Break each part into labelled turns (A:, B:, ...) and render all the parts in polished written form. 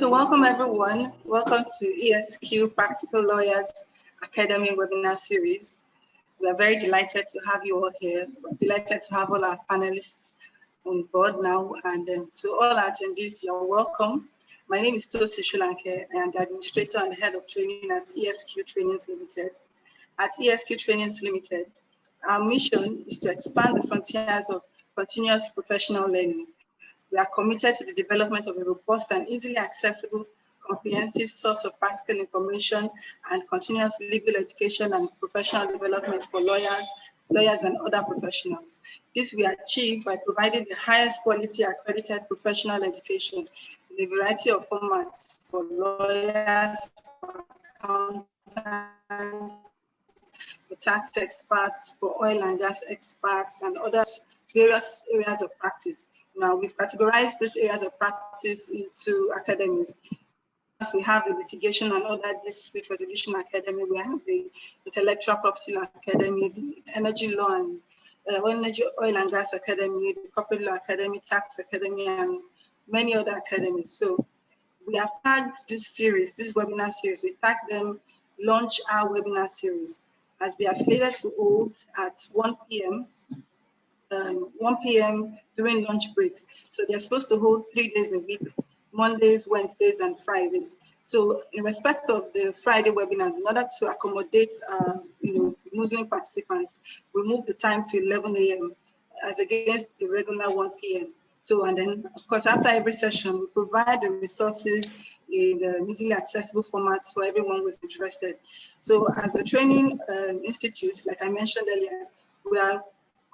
A: So welcome everyone. Welcome to ESQ Practical Lawyers Academy webinar series. We are very delighted to have you all here. We're delighted to have all our panelists on board now, and to all our attendees, you're welcome. My name is Tosi Shulanke. I am the administrator and head of training at ESQ Trainings Limited. At ESQ Trainings Limited, our mission is to expand the frontiers of continuous professional learning. We are committed to the development of a robust and easily accessible, comprehensive source of practical information and continuous legal education and professional development for lawyers and other professionals. This we achieve by providing the highest quality accredited professional education in a variety of formats for lawyers, for accountants, for tax experts, for oil and gas experts, and other various areas of practice. Now, we've categorized these areas of practice into academies. We have the Litigation and Other Dispute Resolution Academy, we have the Intellectual Property Law Academy, the Energy Law and Oil and Gas Academy, the Corporate Law Academy, Tax Academy, and many other academies. So we have tagged this series, this webinar series, we tagged them Launch Our Webinar Series, as they are slated to hold at 1 p.m. 1 p.m. during lunch breaks. So they're supposed to hold 3 days a week, Mondays, Wednesdays, and Fridays. So in respect of the Friday webinars, in order to accommodate Muslim participants, we moved the time to 11 a.m. as against the regular 1 p.m. So, and then of course, after every session, we provide the resources in the easily accessible formats for everyone who's interested. So as a training institute, like I mentioned earlier, we are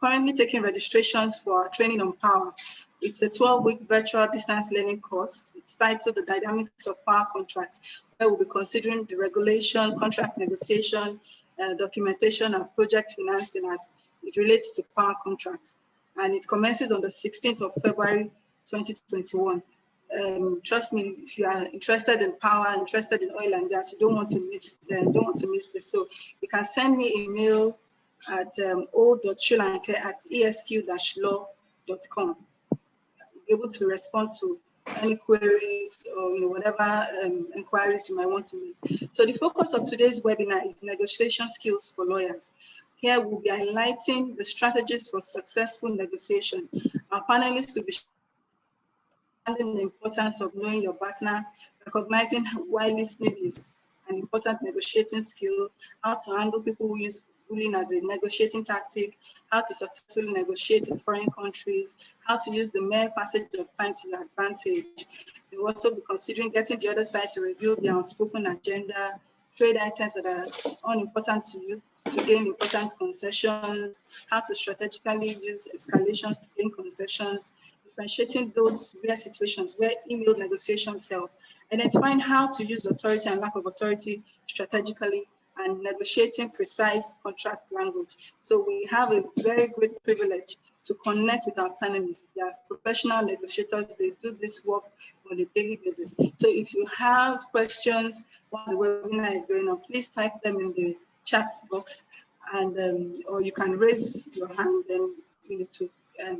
A: currently taking registrations for our training on power. It's a 12-week virtual distance learning course. It's titled The Dynamics of Power Contracts, where we'll be considering the regulation, contract negotiation, documentation, and project financing as it relates to power contracts. And it commences on the 16th of February, 2021. Trust me, if you are interested in power, interested in oil and gas, you don't want to miss this. So you can send me a mail at o.shulanke@esq-law.com. Be able to respond to any queries or whatever inquiries you might want to make. So the focus of today's webinar is negotiation skills for lawyers. Here we'll be highlighting the strategies for successful negotiation. Our panelists will be understanding the importance of knowing your BATNA, recognizing why listening is an important negotiating skill, how to handle people who use bullying as a negotiating tactic, how to successfully negotiate in foreign countries, how to use the mere passage of time to your advantage. We'll also be considering getting the other side to reveal their unspoken agenda, trade items that are unimportant to you, to gain important concessions, how to strategically use escalations to gain concessions, differentiating those rare situations where email negotiations help, identifying how to use authority and lack of authority strategically, and negotiating precise contract language. So we have a very great privilege to connect with our panelists. They are professional negotiators. They do this work on a daily basis. So if you have questions while the webinar is going on, please type them in the chat box, and or you can raise your hand and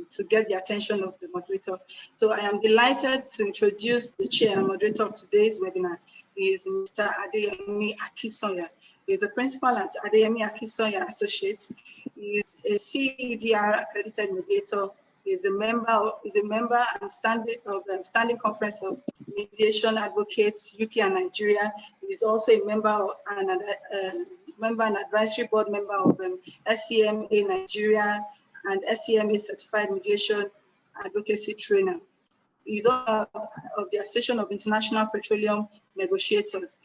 A: to get the attention of the moderator. So I am delighted to introduce the chair and moderator of today's webinar. He is Mr. Adeyemi Akinsanya. He is a principal at Adeyemi Akinsanya Associates. He is a CEDR accredited mediator. He is a member and standing conference of mediation advocates UK and Nigeria. He is also a member and advisory board member of SCMA Nigeria and SCMA certified mediation advocacy trainer. He's also of the Association of International Petroleum Negotiators,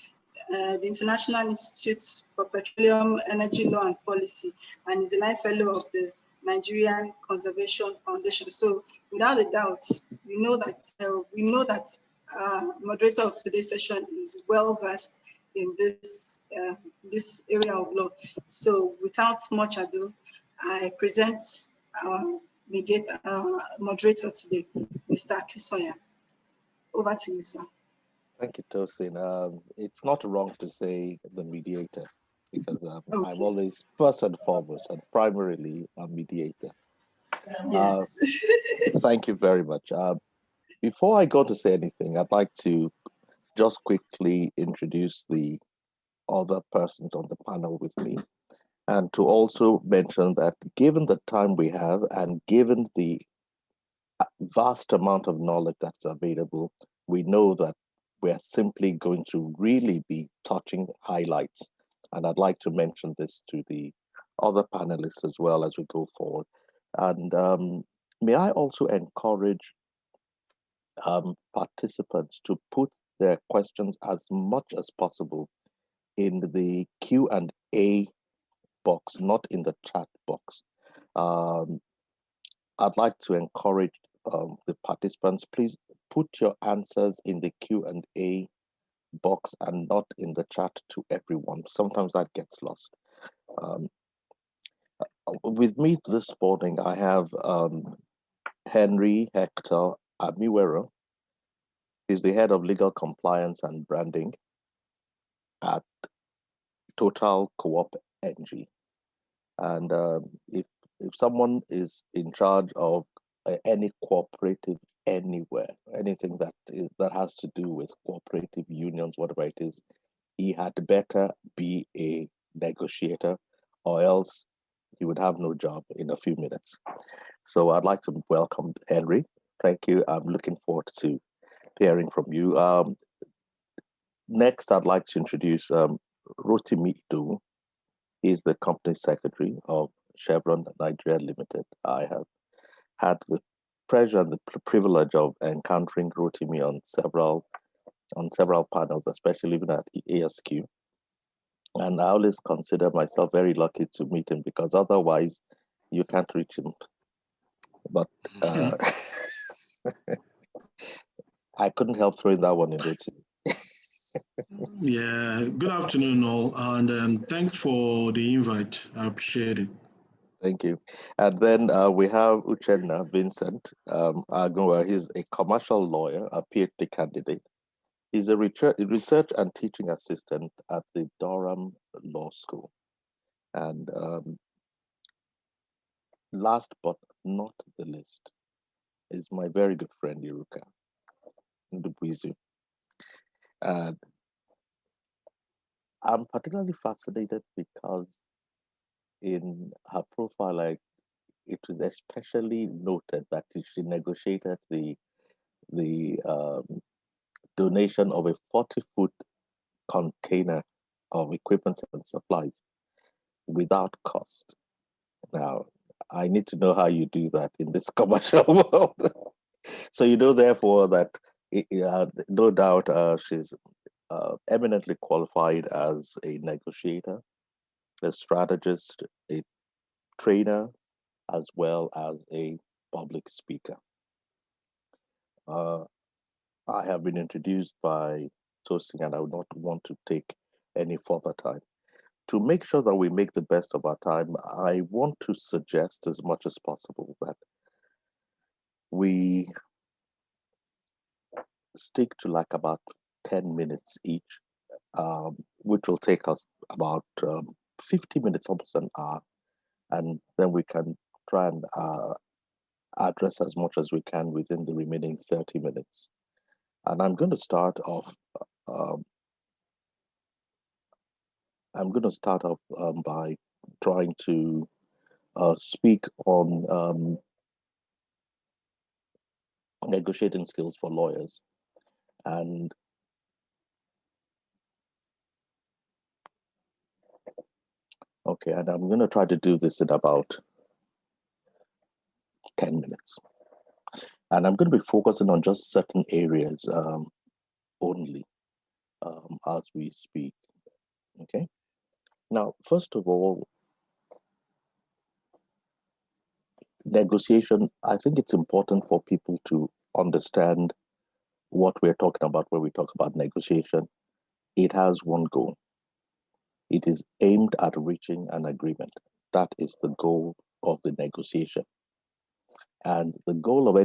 A: the International Institute for Petroleum, Energy Law and Policy, and is a life fellow of the Nigerian Conservation Foundation. So without a doubt, we know that moderator of today's session is well versed in this area of law. So without much ado, I present our moderator today, Mr. Akinsanya. Over to you, sir.
B: Thank you, Tosin. It's not wrong to say the mediator, because okay. I'm always first and foremost and primarily a mediator.
A: Yes.
B: Thank you very much. Before I go to say anything, I'd like to just quickly introduce the other persons on the panel with me, and to also mention that given the time we have and given the vast amount of knowledge that's available, we know that we're simply going to really be touching highlights. And I'd like to mention this to the other panelists as well as we go forward. And may I also encourage participants to put their questions as much as possible in the Q&A box, not in the chat box. I'd like to encourage the participants, please put your answers in the Q&A box and not in the chat to everyone. Sometimes that gets lost. With me this morning, I have Henry Hector Amiwero. He's the head of legal compliance and branding at Total Co-op NG. And if someone is in charge of any cooperative anywhere, anything that has to do with cooperative unions, whatever it is, he had better be a negotiator, or else he would have no job in a few minutes. So I'd like to welcome Henry. Thank you. I'm looking forward to hearing from you. Next, I'd like to introduce Rotimi Idu. He's the company secretary of Chevron Nigeria Limited. I have had the pleasure and the privilege of encountering Rotimi on several panels, especially even at ASQ. And I always consider myself very lucky to meet him, because otherwise you can't reach him. But I couldn't help throwing that one in Rotimi.
C: Yeah, good afternoon all, and thanks for the invite. I appreciate it.
B: Thank you. And then we have Uchenna Vincent Agunwa. He's a commercial lawyer, a PhD candidate. He's a research and teaching assistant at the Durham Law School. And last but not the least is my very good friend, Iruka Ndubuizu. And I'm particularly fascinated because in her profile, it was especially noted that she negotiated the donation of a 40-foot container of equipment and supplies without cost. Now, I need to know how you do that in this commercial world. So you know, therefore, that no doubt she's eminently qualified as a negotiator, a strategist, a trainer, as well as a public speaker. I have been introduced by Tosin, and I would not want to take any further time. To make sure that we make the best of our time, I want to suggest as much as possible that we stick to like about 10 minutes each, which will take us about 50 minutes, almost an hour, and then we can try and address as much as we can within the remaining 30 minutes. And I'm going to start off by trying to speak on negotiating skills for lawyers. And okay, and I'm going to try to do this in about 10 minutes. And I'm going to be focusing on just certain areas only as we speak. Okay. Now, first of all, negotiation, I think it's important for people to understand what we're talking about when we talk about negotiation. It has one goal. It is aimed at reaching an agreement. That is the goal of the negotiation. And the goal of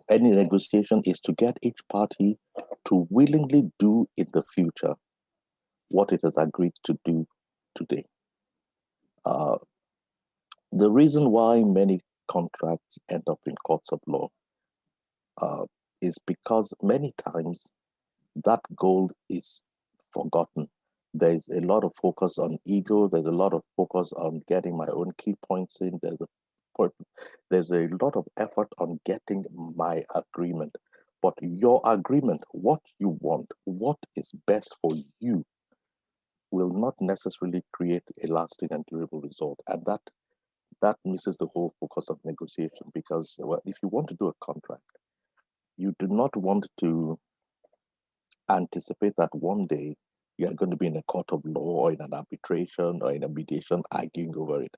B: any negotiation is to get each party to willingly do in the future what it has agreed to do today. The reason why many contracts end up in courts of law is because many times that goal is forgotten. There's a lot of focus on ego. There's a lot of focus on getting my own key points in. There's a lot of effort on getting my agreement. But your agreement, what you want, what is best for you, will not necessarily create a lasting and durable result. And that misses the whole focus of negotiation, because well, if you want to do a contract, you do not want to anticipate that one day you are going to be in a court of law or in an arbitration or in a mediation arguing over it.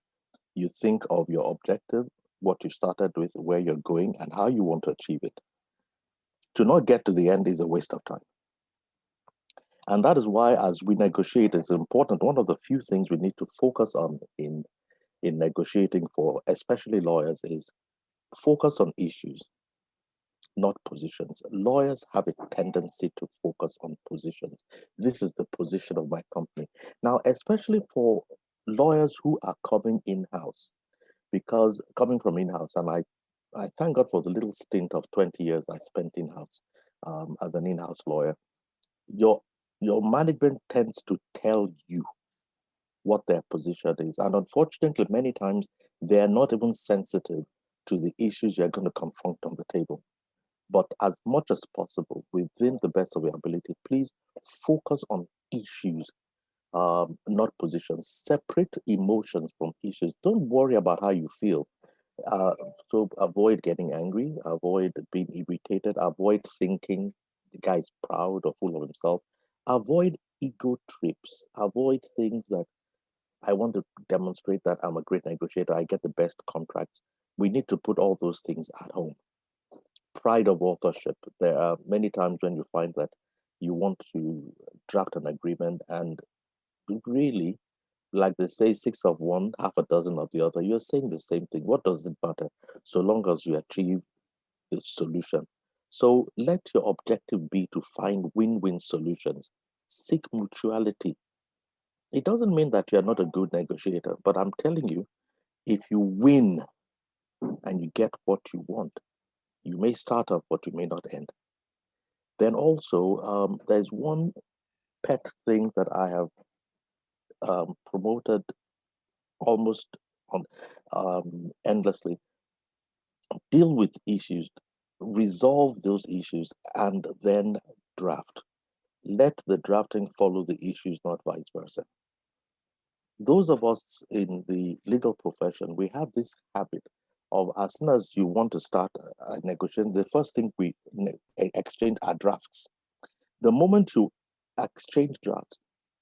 B: You think of your objective, what you started with, where you're going, and how you want to achieve it. To not get to the end is a waste of time. And that is why, as we negotiate, it's important. One of the few things we need to focus on in negotiating for, especially lawyers, is focus on issues, not positions. Lawyers have a tendency to focus on positions. This is the position of my company. Now, especially for lawyers who are coming in-house, because coming from in-house, and I thank God for the little stint of 20 years I spent in-house as an in-house lawyer. Your management tends to tell you what their position is. And unfortunately, many times they're not even sensitive to the issues you're going to confront on the table. But as much as possible, within the best of your ability, please focus on issues, not positions. Separate emotions from issues. Don't worry about how you feel. So avoid getting angry, avoid being irritated, avoid thinking the guy's proud or full of himself. Avoid ego trips. Avoid things that I want to demonstrate that I'm a great negotiator. I get the best contracts. We need to put all those things at home. Pride of authorship. There are many times when you find that you want to draft an agreement and really, like they say, 6 of one, half a dozen of the other. You're saying the same thing. What does it matter? So long as you achieve the solution. So let your objective be to find win-win solutions. Seek mutuality. It doesn't mean that you're not a good negotiator, but I'm telling you, if you win and you get what you want, you may start off, but you may not end. Then also, there's one pet thing that I have promoted almost on endlessly. Deal with issues, resolve those issues, and then draft. Let the drafting follow the issues, not vice versa. Those of us in the legal profession, we have this habit of, as soon as you want to start a negotiation, the first thing we exchange are drafts. The moment you exchange drafts,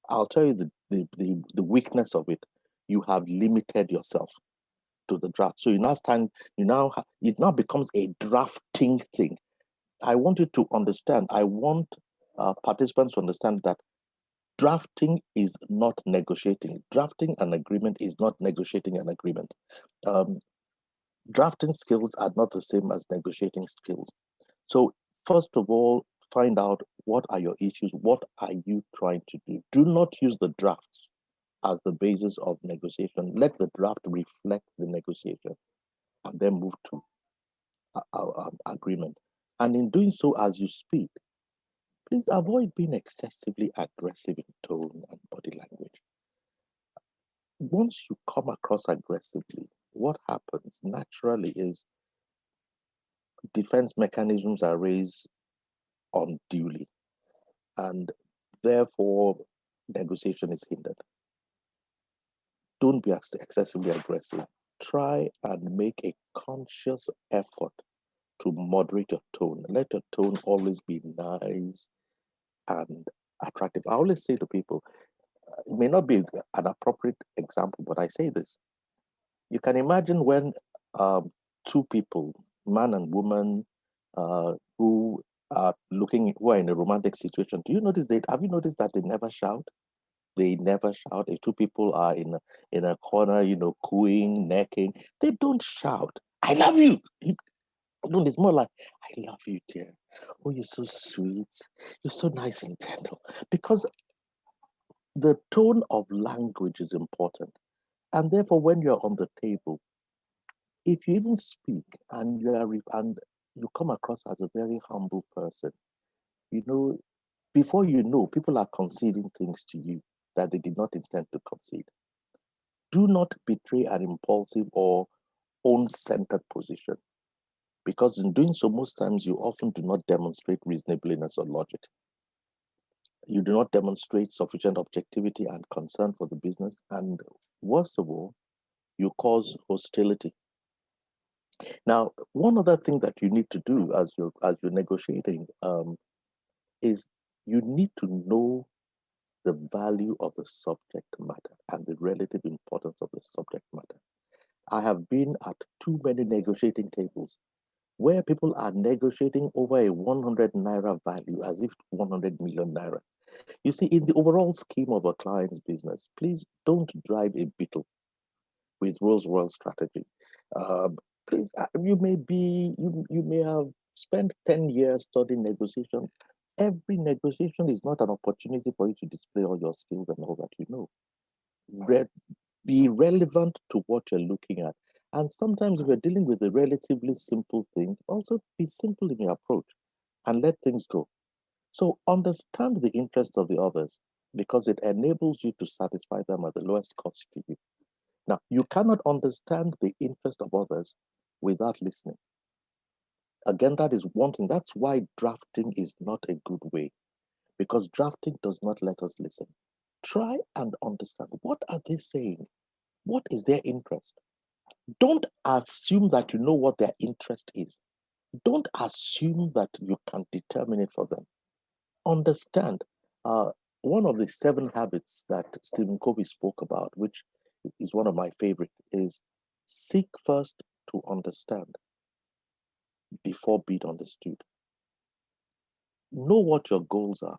B: I'll tell you the weakness of it. You have limited yourself to the draft. So it now becomes a drafting thing. I want you to understand. I want participants to understand that drafting is not negotiating. Drafting an agreement is not negotiating an agreement. Drafting skills are not the same as negotiating skills. So first of all, find out what are your issues, what are you trying to do. Do not use the drafts as the basis of negotiation. Let the draft reflect the negotiation and then move to agreement. And in doing so, as you speak, please avoid being excessively aggressive in tone and body language. Once you come across aggressively, what happens naturally is defense mechanisms are raised unduly, and therefore negotiation is hindered. Don't be excessively aggressive. Try and make a conscious effort to moderate your tone. Let your tone always be nice and attractive. I always say to people, it may not be an appropriate example, but I say this. You can imagine when two people, man and woman, who are who are in a romantic situation. Have you noticed that they never shout? They never shout. If two people are in a corner, cooing, necking, they don't shout. I love you. No, it's more like, I love you, dear. Oh, you're so sweet. You're so nice and gentle. Because the tone of language is important. And therefore, when you're on the table, if you even speak and you come across as a very humble person, you know, Before you know, people are conceding things to you that they did not intend to concede. Do not betray an impulsive or own-centered position, because in doing so, most times you often do not demonstrate reasonableness or logic. You do not demonstrate sufficient objectivity and concern for the business, and worst of all, you cause hostility. Now, one other thing that you need to do as you're negotiating is you need to know the value of the subject matter and the relative importance of the subject matter. I have been at too many negotiating tables where people are negotiating over a 100 naira value as if 100 million naira. You see, in the overall scheme of a client's business, please don't drive a beetle with Rolls-Royce strategy. Please, you may have spent 10 years studying negotiation. Every negotiation is not an opportunity for you to display all your skills and all that you know. Be relevant to what you're looking at. And sometimes if you're dealing with a relatively simple thing, also be simple in your approach and let things go. So understand the interests of the others, because it enables you to satisfy them at the lowest cost to you. Now, you cannot understand the interest of others without listening. Again, that is one thing. That's why drafting is not a good way, because drafting does not let us listen. Try and understand, what are they saying? What is their interest? Don't assume that you know what their interest is. Don't assume that you can determine it for them. Understand. One of the 7 habits that Stephen Covey spoke about, which is one of my favorite, is seek first to understand before being understood. Know what your goals are.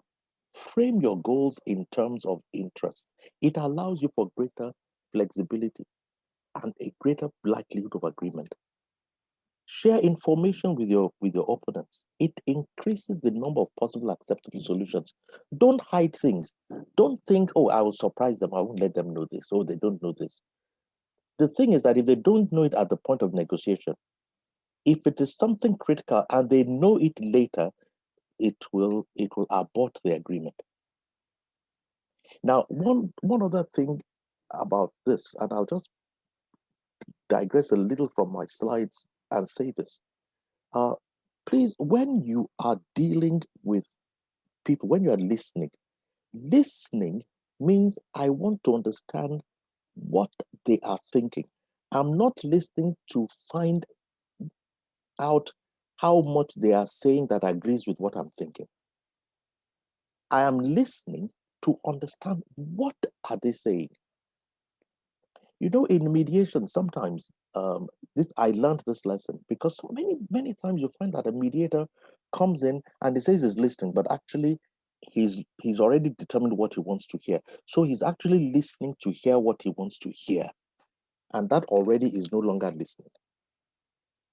B: Frame your goals in terms of interests. It allows you for greater flexibility and a greater likelihood of agreement. Share information with your opponents. It increases the number of possible acceptable solutions. Don't hide things. Don't think, oh, I will surprise them. I won't let them know this. Oh, they don't know this. The thing is that if they don't know it at the point of negotiation, if it is something critical and they know it later, it will abort the agreement. Now, one other thing about this, and I'll just digress a little from my slides and say this. Please, when you are dealing with people, when you are listening means I want to understand what they are thinking. I'm not listening to find out how much they are saying that agrees with what I'm thinking. I am listening to understand what are they saying. You know, in mediation, sometimes I learned this lesson, because so many times you find that a mediator comes in and he says he's listening, but actually he's already determined what he wants to hear. So he's actually listening to hear what he wants to hear, and that already is no longer listening.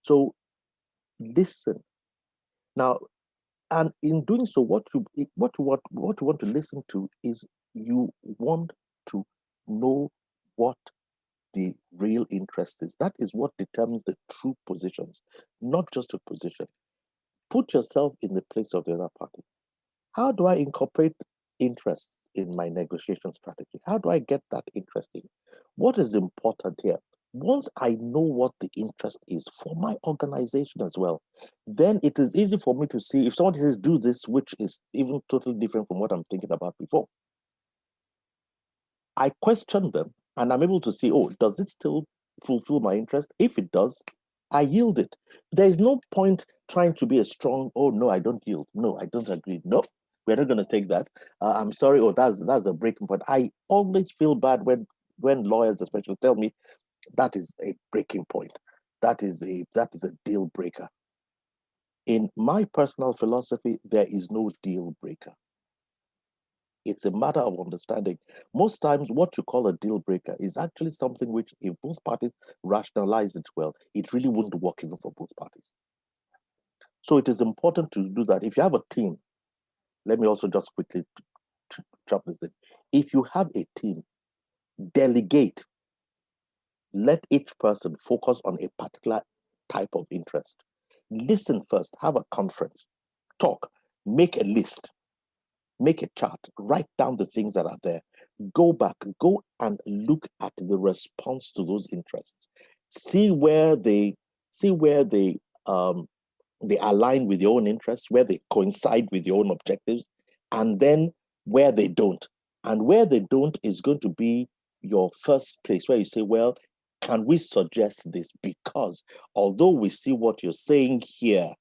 B: So listen. Now, and in doing so, what you want to listen to is, you want to know what the real interest is. That is what determines the true positions, not just a position. Put yourself in the place of the other party. How do I incorporate interest in my negotiation strategy? How do I get that interest in? What is important here? Once I know what the interest is for my organization as well, then it is easy for me to see if someone says do this, which is even totally different from what I'm thinking about before. I question them and I'm able to see, oh, does it still fulfill my interest? If it does, I yield it. There is no point trying to be a strong, oh, no, I don't yield. No, I don't agree. No, we're not going to take that. I'm sorry. Oh, that's a breaking point. I always feel bad when lawyers especially tell me that is a breaking point. That is a deal breaker. In my personal philosophy, there is no deal breaker. It's a matter of understanding. Most times, what you call a deal breaker is actually something which, if both parties rationalize it well, it really wouldn't work even for both parties. So it is important to do that. If you have a team, let me also just quickly drop this in. If you have a team, delegate. Let each person focus on a particular type of interest. Listen first, have a conference, talk, make a list. make a chart, write down the things that are there, go back, go and look at the response to those interests, see where they align with your own interests, where they coincide with your own objectives, and then where they don't. And where they don't is going to be your first place where you say, well, can we suggest this? Because although we see what you're saying here,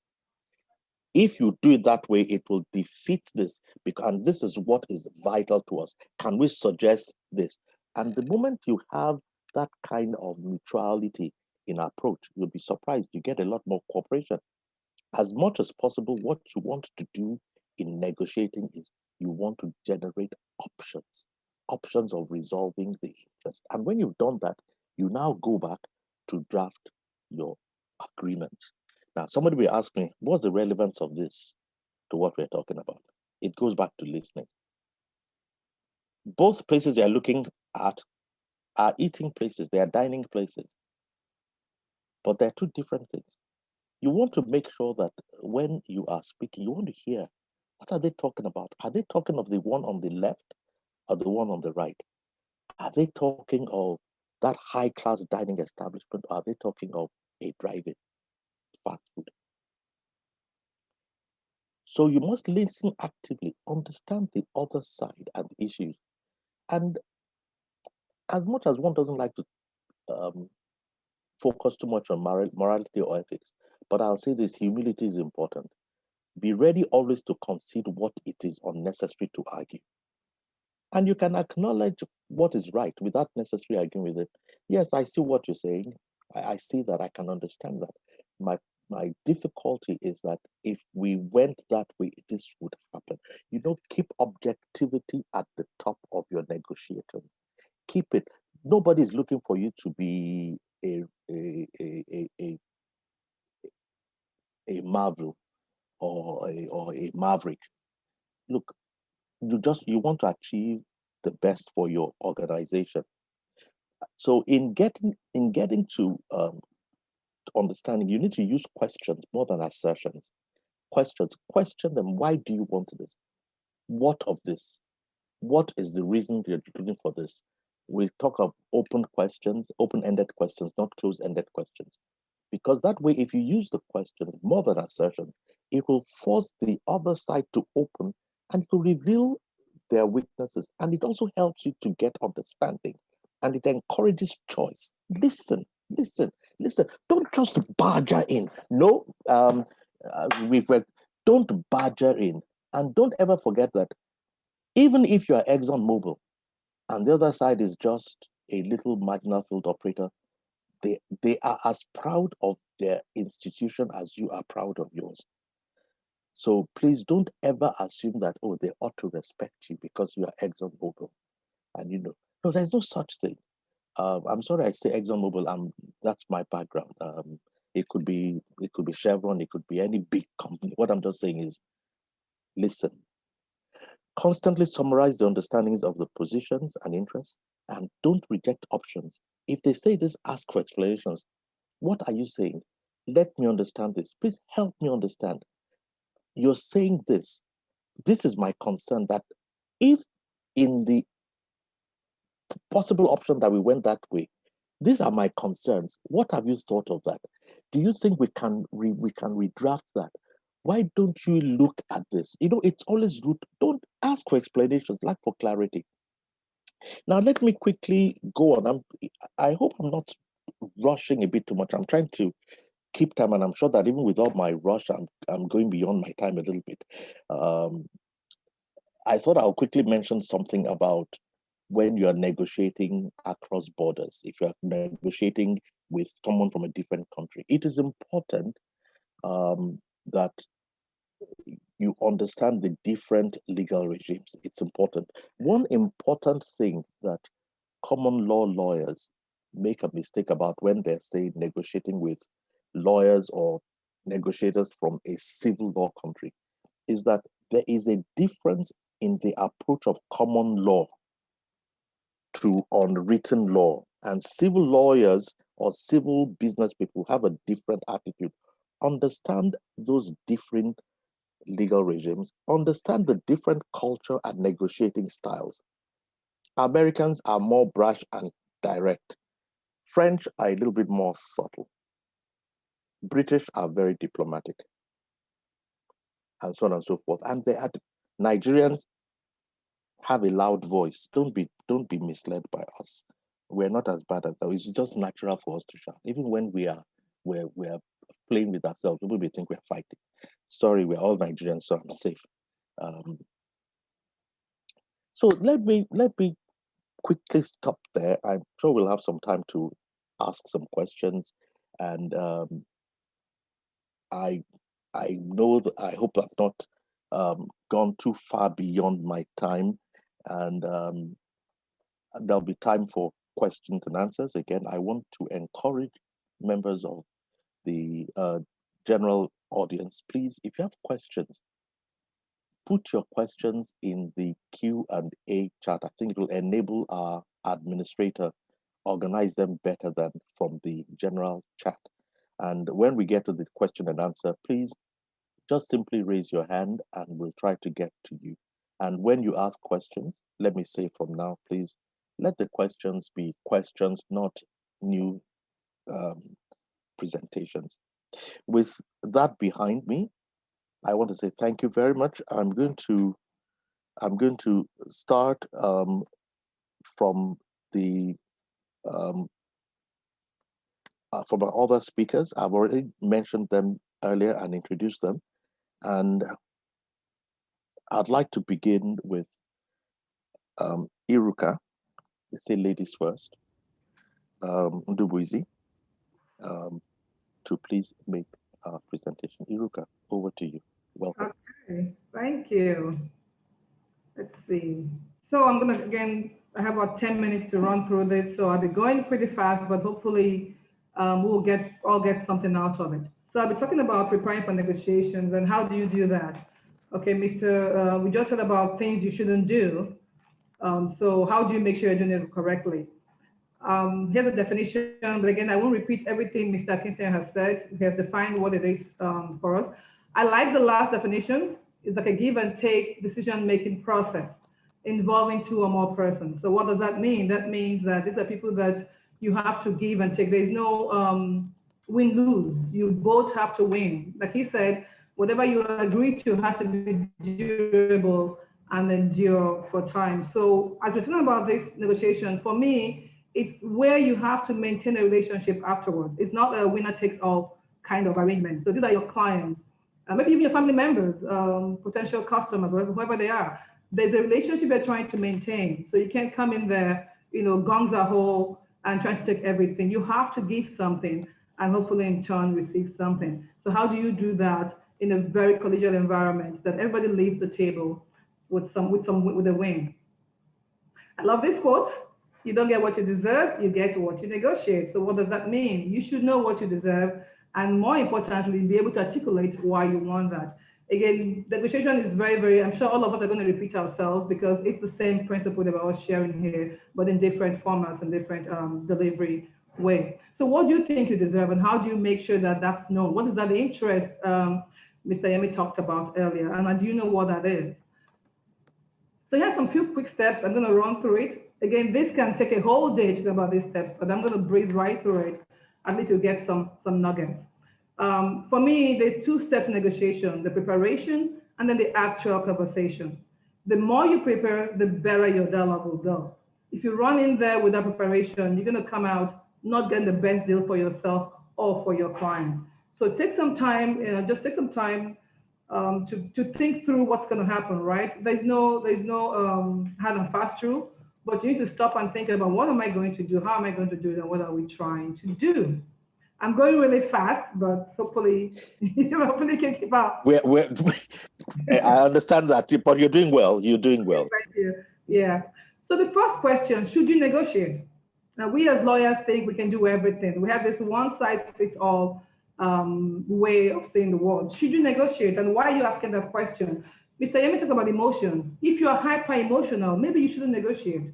B: if you do it that way, it will defeat this, because this is what is vital to us. Can we suggest this? And the moment you have that kind of neutrality in approach, you'll be surprised. You get a lot more cooperation. As much as possible, what you want to do in negotiating is you want to generate options of resolving the interest. And when you've done that, you now go back to draft your agreement. Now, somebody will ask me, what's the relevance of this to what we're talking about? It goes back to listening. Both places you're looking at are eating places, they are dining places, but they're two different things. You want to make sure that when you are speaking, you want to hear, what are they talking about? Are they talking of the one on the left or the one on the right? Are they talking of that high-class dining establishment? Or are they talking of a drive-in fast food? So you must listen actively, understand the other side and the issues. And as much as one doesn't like to focus too much on morality or ethics, but I'll say this, humility is important. Be ready always to concede what it is unnecessary to argue. And you can acknowledge what is right without necessarily arguing with it. Yes, I see what you're saying. I see that. I can understand that. My difficulty is that if we went that way, this would happen. You know, keep objectivity at the top of your negotiations. Keep it. Nobody's looking for you to be a marvel or a maverick. Look, you want to achieve the best for your organization. So in getting to understanding, you need to use questions more than assertions. Questions. Question them. Why do you want this? What of this? What is the reason you're looking for this? We talk of open questions, open-ended questions, not closed-ended questions. Because that way, if you use the questions more than assertions, it will force the other side to open and to reveal their weaknesses. And it also helps you to get understanding. And it encourages choice. Listen. Don't just badger in. No, don't badger in. And don't ever forget that even if you are ExxonMobil and the other side is just a little marginal field operator, they are as proud of their institution as you are proud of yours. So please don't ever assume that, oh, they ought to respect you because you are ExxonMobil. And no, there's no such thing. I'm sorry I say ExxonMobil, that's my background. It could be Chevron, it could be any big company. What I'm just saying is, listen. Constantly summarize the understandings of the positions and interests, and don't reject options. If they say this, ask for explanations. What are you saying? Let me understand this. Please help me understand. You're saying this. This is my concern, that if in the possible option that we went that way, these are my concerns. What have you thought of that? Do you think we can redraft that? Why don't you look at this? It's always root. Don't ask for explanations, lack for clarity. Now, let me quickly go on. I hope I'm not rushing a bit too much. I'm trying to keep time, and I'm sure that even without my rush, I'm going beyond my time a little bit. I thought I'll quickly mention something about when you are negotiating across borders. If you are negotiating with someone from a different country, it is important that you understand the different legal regimes. It's important. One important thing that common law lawyers make a mistake about when they're, say, negotiating with lawyers or negotiators from a civil law country is that there is a difference in the approach of common law to unwritten law. And civil lawyers or civil business people have a different attitude. Understand those different legal regimes, understand the different culture and negotiating styles. Americans are more brash and direct. French are a little bit more subtle. British are very diplomatic, and so on and so forth. And Nigerians have a loud voice. Don't be misled by us. We're not as bad as that. It's just natural for us to shout. Even when we're playing with ourselves, people may think we're fighting. Sorry, we're all Nigerians, so I'm safe. So let me quickly stop there. I'm sure we'll have some time to ask some questions, and I know that I hope I've not gone too far beyond my time, and there'll be time for questions and answers. Again, I want to encourage members of the general audience, please, if you have questions, put your questions in the Q&A chat. I think it will enable our administrator organize them better than from the general chat. And when we get to the question and answer, please just simply raise your hand and we'll try to get to you. And when you ask questions, let me say from now, please, let the questions be questions, not new presentations. With that behind me, I want to say thank you very much. I'm going to start from the from our other speakers. I've already mentioned them earlier and introduced them, and I'd like to begin with Iruka. Let's say ladies first. Ndubuisi, to please make our presentation. Iruka, over to you. Welcome.
D: Okay, thank you. Let's see. So I'm gonna, again, I have about 10 minutes to run through this, so I'll be going pretty fast, but hopefully we'll all get something out of it. So I'll be talking about preparing for negotiations and how do you do that? Okay, we just heard about things you shouldn't do. So how do you make sure you're doing it correctly? Here's a definition, but again, I won't repeat everything Mr. Kingston has said. He has defined what it is for us. I like the last definition. It's like a give and take decision-making process involving two or more persons. So what does that mean? That means that these are people that you have to give and take. There's no win-lose. You both have to win. Like he said, whatever you agree to has to be durable and endure for time. So as we're talking about this negotiation, for me, it's where you have to maintain a relationship afterwards. It's not a winner-takes-all kind of arrangement. So these are your clients, maybe even your family members, potential customers, whoever they are. There's a relationship you're trying to maintain. So you can't come in there, gung-ho and trying to take everything. You have to give something and hopefully in turn receive something. So how do you do that in a very collegial environment that everybody leaves the table with a win? I love this quote. You don't get what you deserve, you get what you negotiate. So what does that mean? You should know what you deserve, and more importantly, be able to articulate why you want that. Again, negotiation is very, very, I'm sure all of us are going to repeat ourselves because it's the same principle that we're all sharing here, but in different formats and different delivery way. So what do you think you deserve, and how do you make sure that that's known? What is that interest Mr. Yemi talked about earlier, and do you know what that is? So here's some few quick steps. I'm going to run through it. Again, this can take a whole day to talk about these steps, but I'm going to breeze right through it. At least you'll get some nuggets. For me, the two-step negotiation, the preparation and then the actual conversation. The more you prepare, the better your dialogue will go. If you run in there without preparation, you're going to come out not getting the best deal for yourself or for your client. So take some time, just take some time to think through what's going to happen, right? There's no hard and fast rule, but you need to stop and think about what am I going to do? How am I going to do it? And what are we trying to do? I'm going really fast, but hopefully, hopefully you can keep up.
B: I understand that, but you're doing well. You're doing well.
D: Thank you. Yeah. So the first question, should you negotiate? Now, we as lawyers think we can do everything. We have this one-size-fits-all way of saying the word. Should you negotiate? And why are you asking that question? Mr. Yemi talked about emotions. If you are hyper-emotional, maybe you shouldn't negotiate.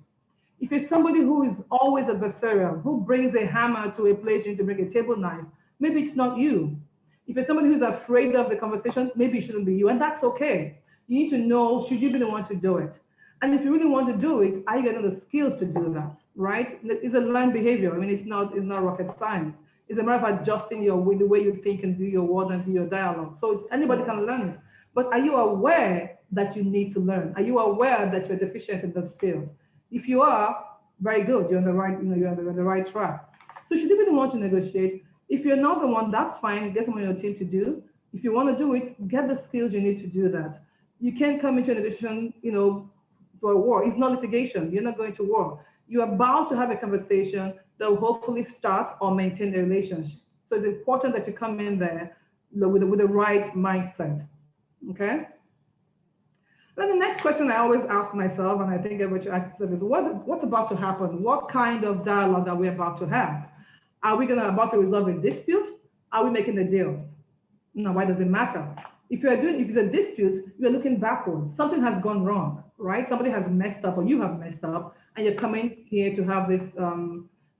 D: If you're somebody who is always adversarial, who brings a hammer to a place you need to bring a table knife, maybe it's not you. If you're somebody who's afraid of the conversation, maybe it shouldn't be you, and that's okay. You need to know, should you be the one to do it? And if you really want to do it, are you getting the skills to do that, right? It's a learned behavior. I mean, it's not rocket science. It's a matter of adjusting the way you think and do your word and do your dialogue. So anybody can learn it. But are you aware that you need to learn? Are you aware that you're deficient in the skill? If you are, very good. You're on the right, you're on the right track. So should you be the one to negotiate? If you're not the one, that's fine. Get someone on your team to do. If you want to do it, get the skills you need to do that. You can't come into a negotiation, for a war. It's not litigation. You're not going to war. You're about to have a conversation that will hopefully start or maintain a relationship. So it's important that you come in there with the right mindset. Okay? Then the next question I always ask myself, and I think everybody should ask themselves, is what's about to happen? What kind of dialogue are we about to have? Are we about to resolve a dispute? Are we making a deal? No, why does it matter? If it's a dispute, you're looking backwards. Something has gone wrong, right? Somebody has messed up or you have messed up, and you're coming here to have this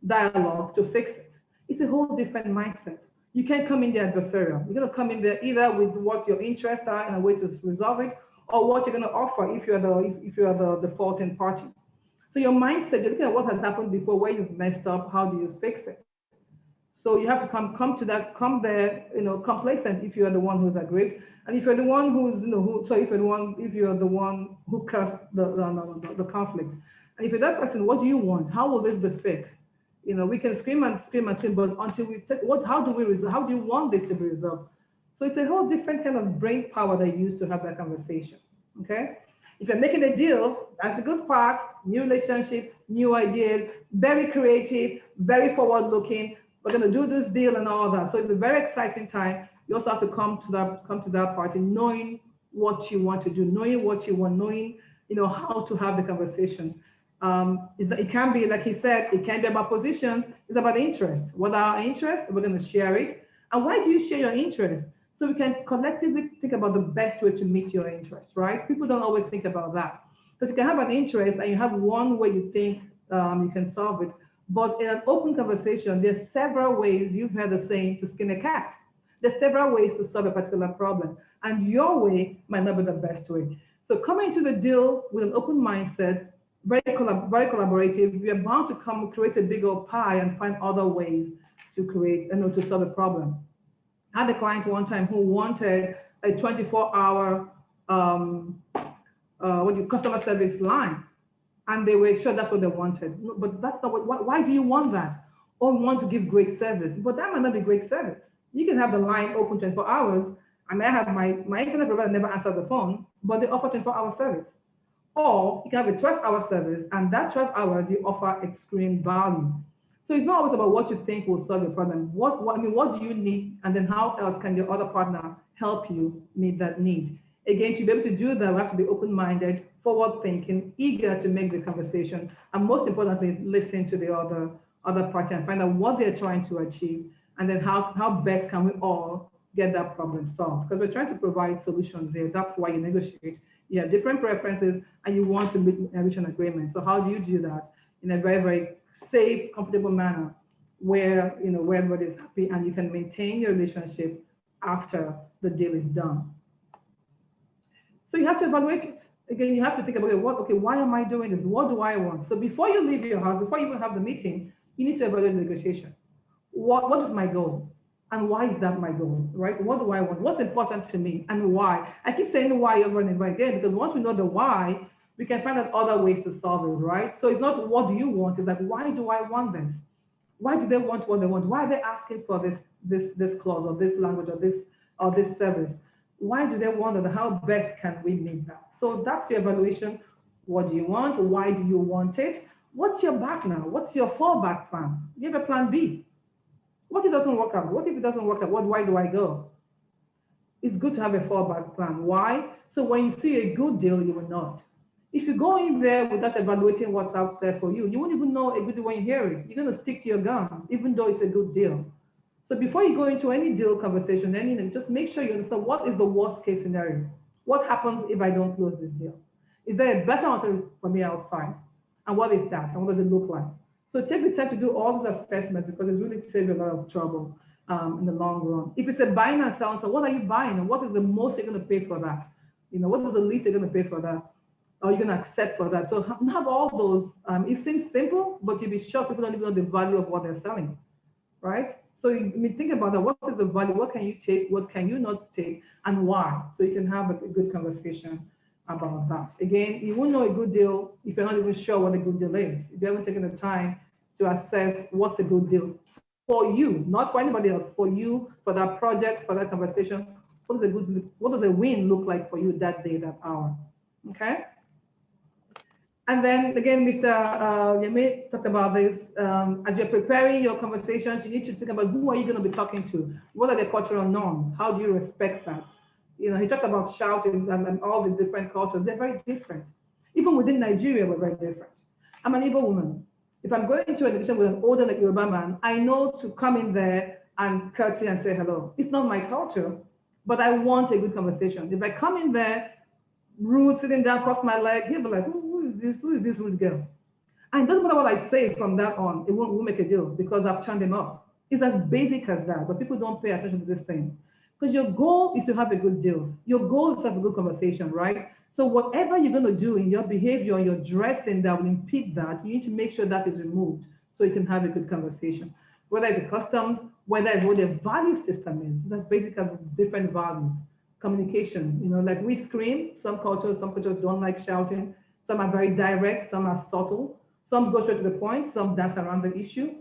D: dialogue to fix it. It's a whole different mindset. You can't come in there adversarial. You're going to come in there either with what your interests are and a way to resolve it, or what you're going to offer if you're the defaulting party. So your mindset, you're looking at what has happened before, where you've messed up, how do you fix it? So you have to come there, complacent if you are the one who's aggrieved, and if you're the one who's, if you're the one who caused the conflict, and if you're that person, what do you want? How will this be fixed? We can scream and scream and scream, but until we take how do you want this to be resolved? So it's a whole different kind of brain power that you use to have that conversation. Okay. If you're making a deal, that's the good part. New relationship, new ideas, very creative, very forward-looking. We're going to do this deal and all that. So it's a very exciting time. You also have to come to that party knowing what you want to do, knowing what you want, knowing how to have the conversation. It can be, like he said, it can be about positions. It's about interest. What are our interests? We're going to share it. And why do you share your interests? So we can collectively think about the best way to meet your interests, right? People don't always think about that. Because you can have an interest and you have one way you think you can solve it. But in an open conversation, there's several ways, you've heard the saying, to skin a cat. There's several ways to solve a particular problem. And your way might not be the best way. So coming to the deal with an open mindset, very collaborative, we are bound to create a bigger pie and find other ways to create, to solve a problem. I had a client one time who wanted a 24-hour customer service line, and they were sure that's what they wanted. No, but that's not why do you want that? Or want to give great service? But that might not be great service. You can have the line open 24 hours. I may have my internet provider never answer the phone, but they offer 24-hour service. Or you can have a 12-hour service, and that 12 hours you offer extreme value. So it's not always about what you think will solve your problem. What do you need, and then how else can your other partner help you meet that need? Again, to be able to do that, we have to be open-minded, forward-thinking, eager to make the conversation, and most importantly, listen to the other party and find out what they're trying to achieve, and then how best can we all get that problem solved? Because we're trying to provide solutions here. That's why you negotiate. You have different preferences, and you want to reach an agreement. So how do you do that in a very, very safe, comfortable manner where everybody is happy and you can maintain your relationship after the deal is done? So you have to evaluate it. Again, you have to think about why am I doing this? What do I want? So before you leave your house, before you even have the meeting, you need to evaluate the negotiation. What is my goal? And why is that my goal, right? What do I want? What's important to me and why? I keep saying why over and over again, because once we know the why, we can find out other ways to solve it, right? So it's not what do you want, it's like, why do I want this? Why do they want what they want? Why are they asking for this clause or this language or this service? Why do they want it? How best can we meet that? So that's your evaluation. What do you want? Why do you want it? What's your BATNA? What's your fallback plan? Do you have a plan B? What if it doesn't work out? What if it doesn't work out? Why do I go? It's good to have a fallback plan. Why? So when you see a good deal, you will know it. If you go in there without evaluating what's out there for you, you won't even know a good deal when you hear it. You're going to stick to your gun, even though it's a good deal. So before you go into any deal conversation, just make sure you understand what is the worst case scenario. What happens if I don't close this deal? Is there a better alternative for me outside? And what is that? And what does it look like? So take the time to do all these assessments because it really saves you a lot of trouble. in the long run. If it's a buying and selling, so what are you buying, and what is the most you're going to pay for that? What is the least you're going to pay for that, or you're going to accept for that? So have all those. It seems simple, but you'll be shocked people don't even know the value of what they're selling, right? So think about that. What is the value? What can you take? What can you not take? And why? So you can have a good conversation about that. Again, you won't know a good deal if you're not even sure what a good deal is. If you haven't taken the time to assess what's a good deal for you, not for anybody else, for you, for that project, for that conversation. What does a win look like for you that day, that hour? Okay. And then again, Mr. Yemi talked about this. As you're preparing your conversations, you need to think about who are you going to be talking to? What are the cultural norms? How do you respect that? He talked about shouting and all the different cultures. They're very different. Even within Nigeria, we're very different. I'm an Igbo woman. If I'm going to a discussion with an older like Yoruba man, I know to come in there and curtsy and say hello. It's not my culture, but I want a good conversation. If I come in there, rude, sitting down, cross my leg, he'll be like, who is this rude girl? And it doesn't matter what I say from that on, it won't make a deal because I've turned him off. It's as basic as that, but people don't pay attention to these things. Because your goal is to have a good deal. Your goal is to have a good conversation, right? So whatever you're going to do in your behavior, your dressing that will impede that, you need to make sure that is removed so you can have a good conversation. Whether it's a customs, whether it's what their value system is. That's basically different values. Communication, like we scream, some cultures don't like shouting. Some are very direct, some are subtle. Some go straight to the point, some dance around the issue.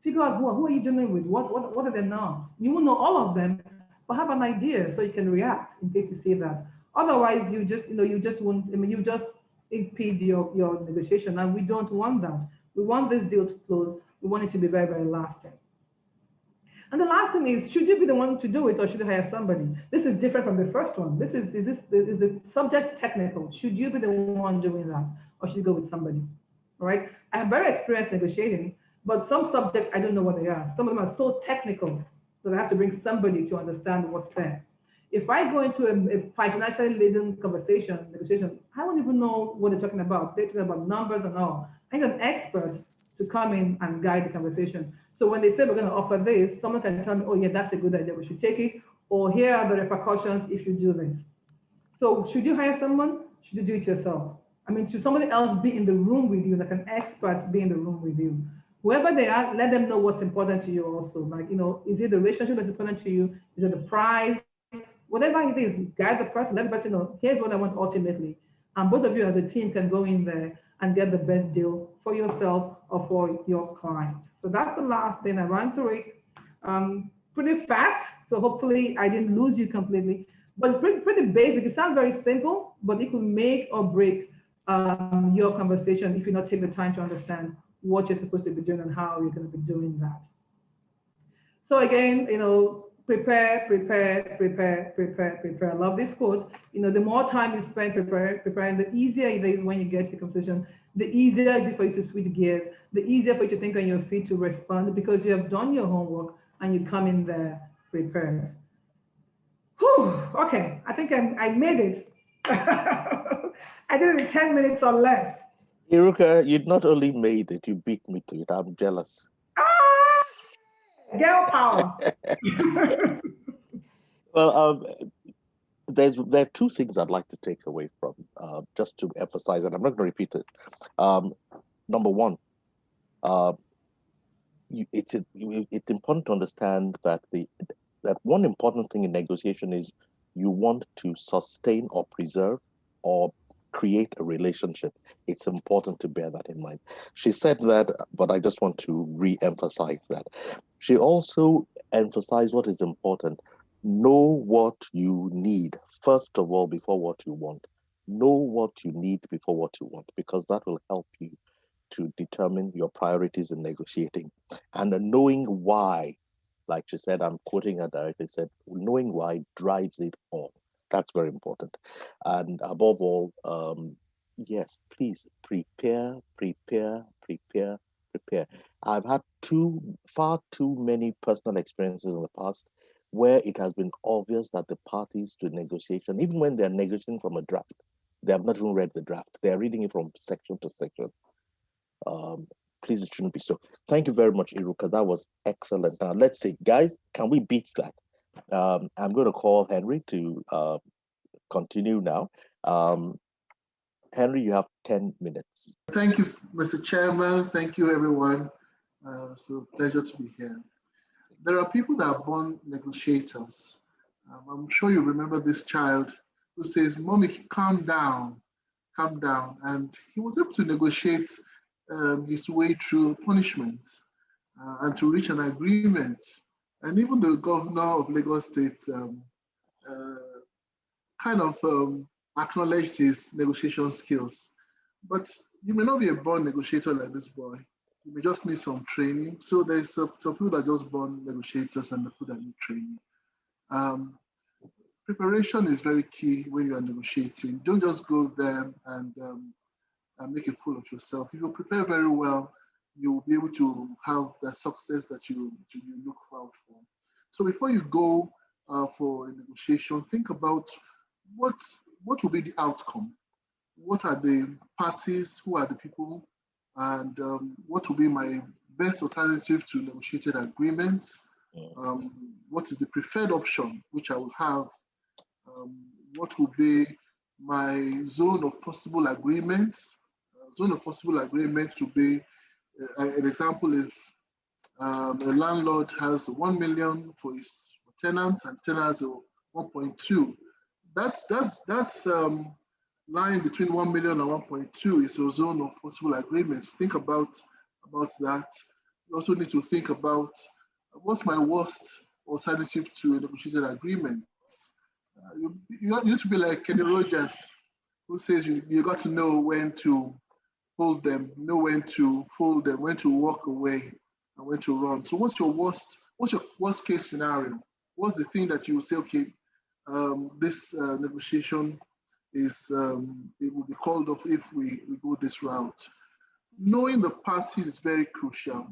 D: Figure out who are you dealing with? What are their norms? You won't know all of them, but have an idea so you can react in case you see that. Otherwise, you just impede your negotiation, and we don't want that. We want this deal to close. We want it to be very, very lasting. And the last thing is, should you be the one to do it or should you hire somebody? This is different from the first one. Is the subject technical? Should you be the one doing that or should you go with somebody? All right. I have very experienced negotiating, but some subjects, I don't know what they are. Some of them are so technical that I have to bring somebody to understand what's there. If I go into a financially laden negotiation, I won't even know what they're talking about. They're talking about numbers and all. I need an expert to come in and guide the conversation. So when they say we're going to offer this, someone can tell me, oh yeah, that's a good idea, we should take it. Or here are the repercussions if you do this. So should you hire someone? Should you do it yourself? I mean, should somebody else be in the room with you, like an expert be in the room with you? Whoever they are, let them know what's important to you also. Like, is it the relationship that's important to you? Is it the price? Whatever it is, guide the person, let the person know, here's what I want ultimately. And both of you as a team can go in there and get the best deal for yourself or for your client. So that's the last thing. I ran through it pretty fast. So hopefully I didn't lose you completely. But it's pretty basic. It sounds very simple, but it could make or break your conversation if you not take the time to understand what you're supposed to be doing and how you're going to be doing that. So again, prepare. I love this quote. The more time you spend preparing, the easier it is when you get to conclusion. The easier it is for you to switch gears. The easier for you to think on your feet to respond because you have done your homework and you come in there prepared. Whew, okay, I think I made it. I did it in 10 minutes or less.
B: Iruka, you not only made it, you beat me to it. I'm jealous.
D: Girl power.
B: Well, there are two things I'd like to take away from, just to emphasize, and I'm not going to repeat it. Number one, it's important to understand that that one important thing in negotiation is you want to sustain or preserve or create a relationship. It's important to bear that in mind. She said that, but I just want to re-emphasize that. She also emphasized what is important. Know what you need, first of all, before what you want. Know what you need before what you want, because that will help you to determine your priorities in negotiating. And knowing why, like she said, I'm quoting her directly, said, knowing why drives it all. That's very important. And above all, yes, please prepare. I've had far too many personal experiences in the past where it has been obvious that the parties to negotiation, even when they're negotiating from a draft, they have not even read the draft. They're reading it from section to section. please, it shouldn't be so. Thank you very much, Iruka. That was excellent. Now, let's see, guys, can we beat that? I'm going to call Henry to continue now. Henry, you have 10 minutes.
E: Thank you, Mr. Chairman. Thank you, everyone. So pleasure to be here. There are people that are born negotiators. I'm sure you remember this child who says, "Mommy, calm down, calm down." And he was able to negotiate his way through punishment and to reach an agreement. And even the governor of Lagos State kind of acknowledged his negotiation skills. But you may not be a born negotiator like this boy. You may just need some training. So there's some people that are just born negotiators and the people that need training. Preparation is very key when you are negotiating. Don't just go there and make a fool of yourself. If you prepare very well, you will be able to have the success that you look forward for. So before you go for a negotiation, think about what will be the outcome. What are the parties? Who are the people? And what will be my best alternative to negotiated agreements? What is the preferred option which I will have? What will be my zone of possible agreements? Zone of possible agreements will be, an example, if a landlord has 1 million for his tenant and tenant has 1.2. That's line between 1 million and 1.2 is a zone of possible agreements. Think about that. You also need to think about what's my worst alternative to a negotiated agreement. You need to be like Kenny Rogers, who says you got to know when to hold them, know when to fold them, when to walk away, and when to run. So what's your worst case scenario? What's the thing that you will say, okay, this negotiation is it will be called off if we go this route. Knowing the parties is very crucial.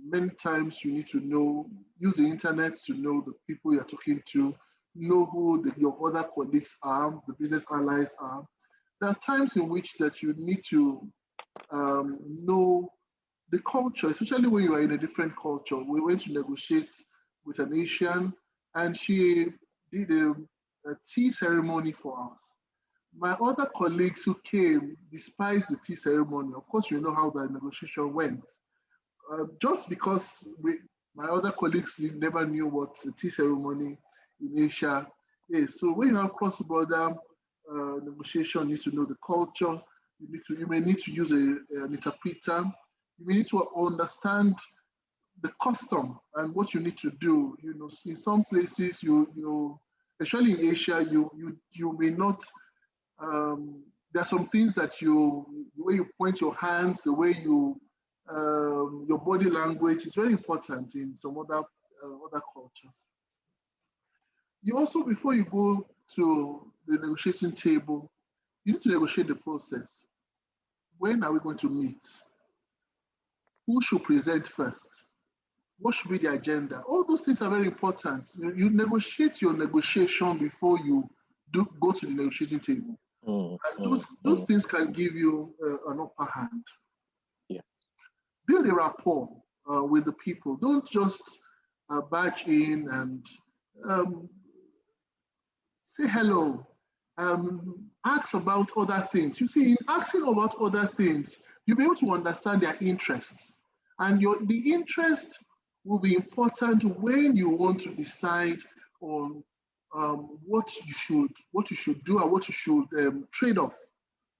E: Many times you need to use the internet to know the people you're talking to, know who your other colleagues are, the business allies are. There are times in which that you need to know the culture, especially when you are in a different culture. We went to negotiate with an Asian, and she did a tea ceremony for us. My other colleagues who came despised the tea ceremony. Of course, you know how the negotiation went. Just because my other colleagues never knew what a tea ceremony in Asia is. So when you have cross-border negotiation, you need to know the culture. You may need to use an interpreter. You may need to understand the custom and what you need to do. You know, in some places, especially in Asia, you may not. There are some things that the way you point your hands, the way your body language is very important in some other cultures. You also, before you go to the negotiation table, you need to negotiate the process. When are we going to meet? Who should present first? What should be the agenda? All those things are very important. You negotiate your negotiation before you go to the negotiating table. And those things can give you an upper hand.
B: Yeah.
E: Build a rapport with the people. Don't just barge in and say hello. Ask about other things. You see, in asking about other things, you'll be able to understand their interests. And the interest will be important when you want to decide on what you should do and what you should trade off.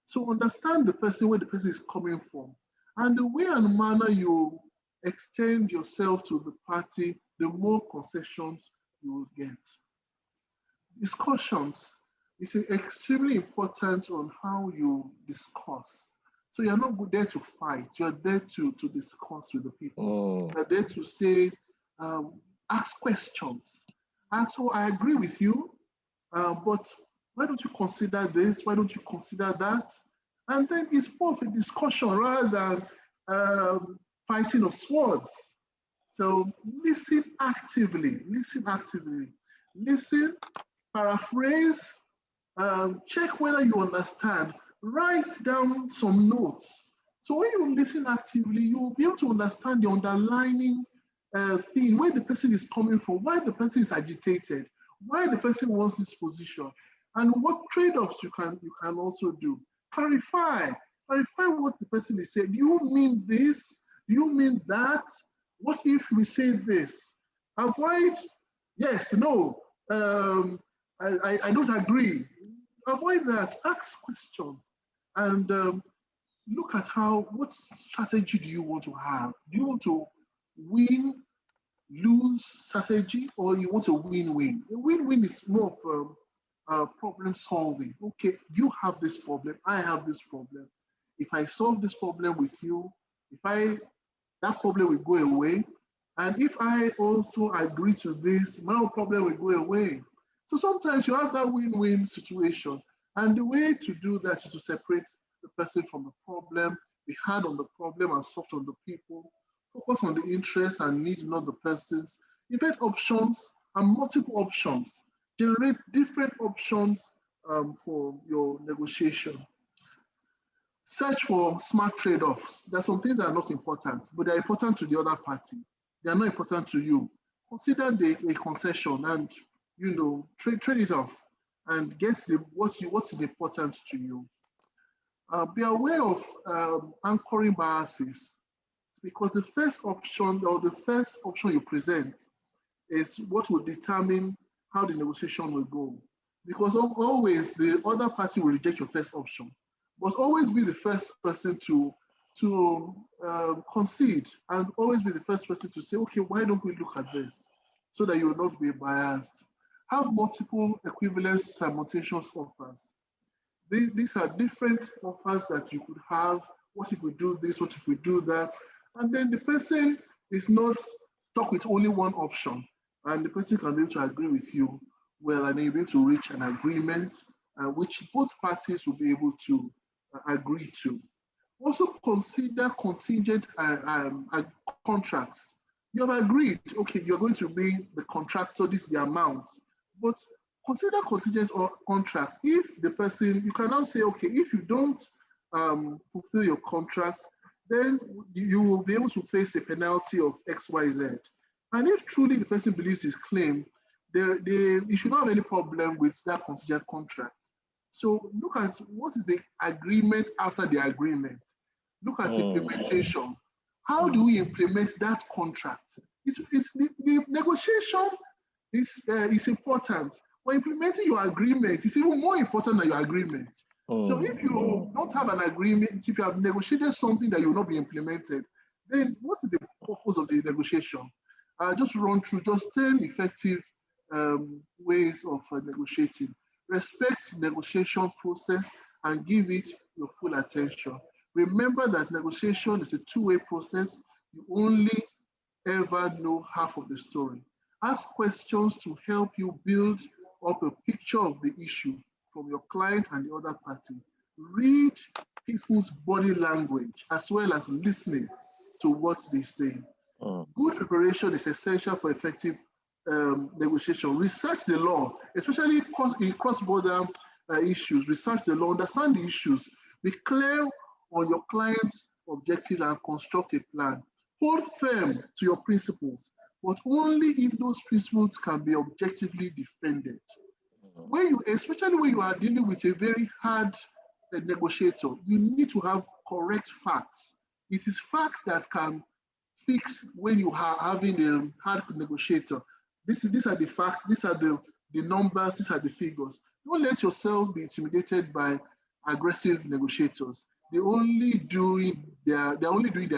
E: So understand the person, where the person is coming from. And the way and manner you extend yourself to the party, the more concessions you will get. Discussions is extremely important on how you discuss. So you're not there to fight, you're there to discuss with the people. You're there to say, ask questions. And so I agree with you, but why don't you consider this? Why don't you consider that? And then it's more of a discussion rather than fighting of swords. So listen actively, listen, paraphrase, check whether you understand, write down some notes So when you listen actively, you will be able to understand the underlying thing, where the person is coming from, why the person is agitated, why the person wants this position, and what trade-offs you can also do. Clarify what the person is saying. Do you mean this? Do you mean that? What if we say this? Avoid, yes, no, I don't agree. Avoid that. Ask questions and look at what strategy do you want to have? Do you want to win, lose strategy, or you want a win-win? A win-win is more of problem solving. Okay, you have this problem, I have this problem. If I solve this problem with you, that problem will go away. And if I also agree to this, my problem will go away. So sometimes you have that win-win situation. And the way to do that is to separate the person from the problem, be hard on the problem and soft on the people, focus on the interests and needs, not the persons. Invent options and multiple options. Generate different options for your negotiation. Search for smart trade-offs. There are some things that are not important, but they're important to the other party. They are not important to you. Consider a concession and trade it off and get what is important to you. Be aware of anchoring biases, because the first option you present is what will determine how the negotiation will go. Because always the other party will reject your first option, but always be the first person to concede, and always be the first person to say, okay, why don't we look at this, so that you will not be biased. Have multiple equivalent simultaneous offers. These are different offers that you could have. What if we do this? What if we do that? And then the person is not stuck with only one option, and the person can be able to agree with you well, and you'll be able to reach an agreement which both parties will be able to agree to. Also consider contingent contracts. You have agreed, okay, you're going to be the contractor, this is the amount, but consider contingent contracts. If the person, you can now say, okay, if you don't fulfill your contract, then you will be able to face a penalty of X, Y, Z. And if truly the person believes his claim, you should not have any problem with that contingent contract. So look at what is the agreement after the agreement. Look at implementation. How do we implement that contract? The negotiation is important. But implementing your agreement is even more important than your agreement. So if you don't have an agreement, if you have negotiated something that will not be implemented, then what is the purpose of the negotiation? Just run through just 10 effective ways of negotiating. Respect negotiation process and give it your full attention. Remember that negotiation is a two-way process. You only ever know half of the story. Ask questions to help you build up a picture of the issue from your client and the other party. Read people's body language as well as listening to what they say. Good preparation is essential for effective negotiation. Research the law, especially in cross-border issues. Research the law, understand the issues. Be clear on your client's objectives and construct a plan. Hold firm to your principles, but only if those principles can be objectively defended. Especially when you are dealing with a very hard negotiator, you need to have correct facts. It is facts that can fix when you are having a hard negotiator. These are the facts, these are the numbers, these are the figures. Don't let yourself be intimidated by aggressive negotiators. They're only doing their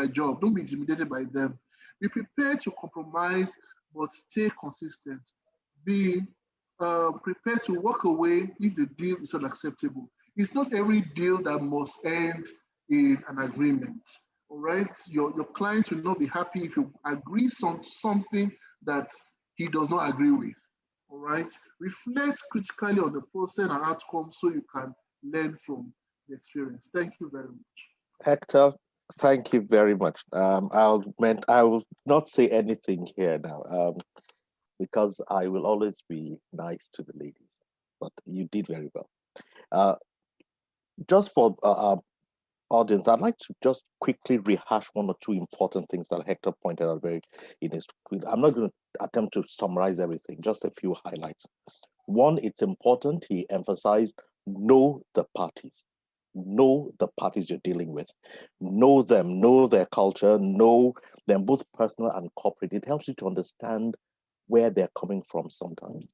E: job. Don't be intimidated by them. Be prepared to compromise, but stay consistent. Be prepared to walk away if the deal is unacceptable. It's not every deal that must end in an agreement. All right, your client will not be happy if you agree on something that he does not agree with. All right, reflect critically on the process and outcome so you can learn from the experience. Thank you very much.
B: Hector, thank you very much. I will not say anything here now because I will always be nice to the ladies, but you did very well. Just for audience, I'd like to just quickly rehash one or two important things that Hector pointed out in his. I'm not going to attempt to summarize everything, just a few highlights. One, it's important, he emphasized, know the parties. Know the parties you're dealing with. Know them, know their culture, know them both personal and corporate. It helps you to understand where they're coming from sometimes.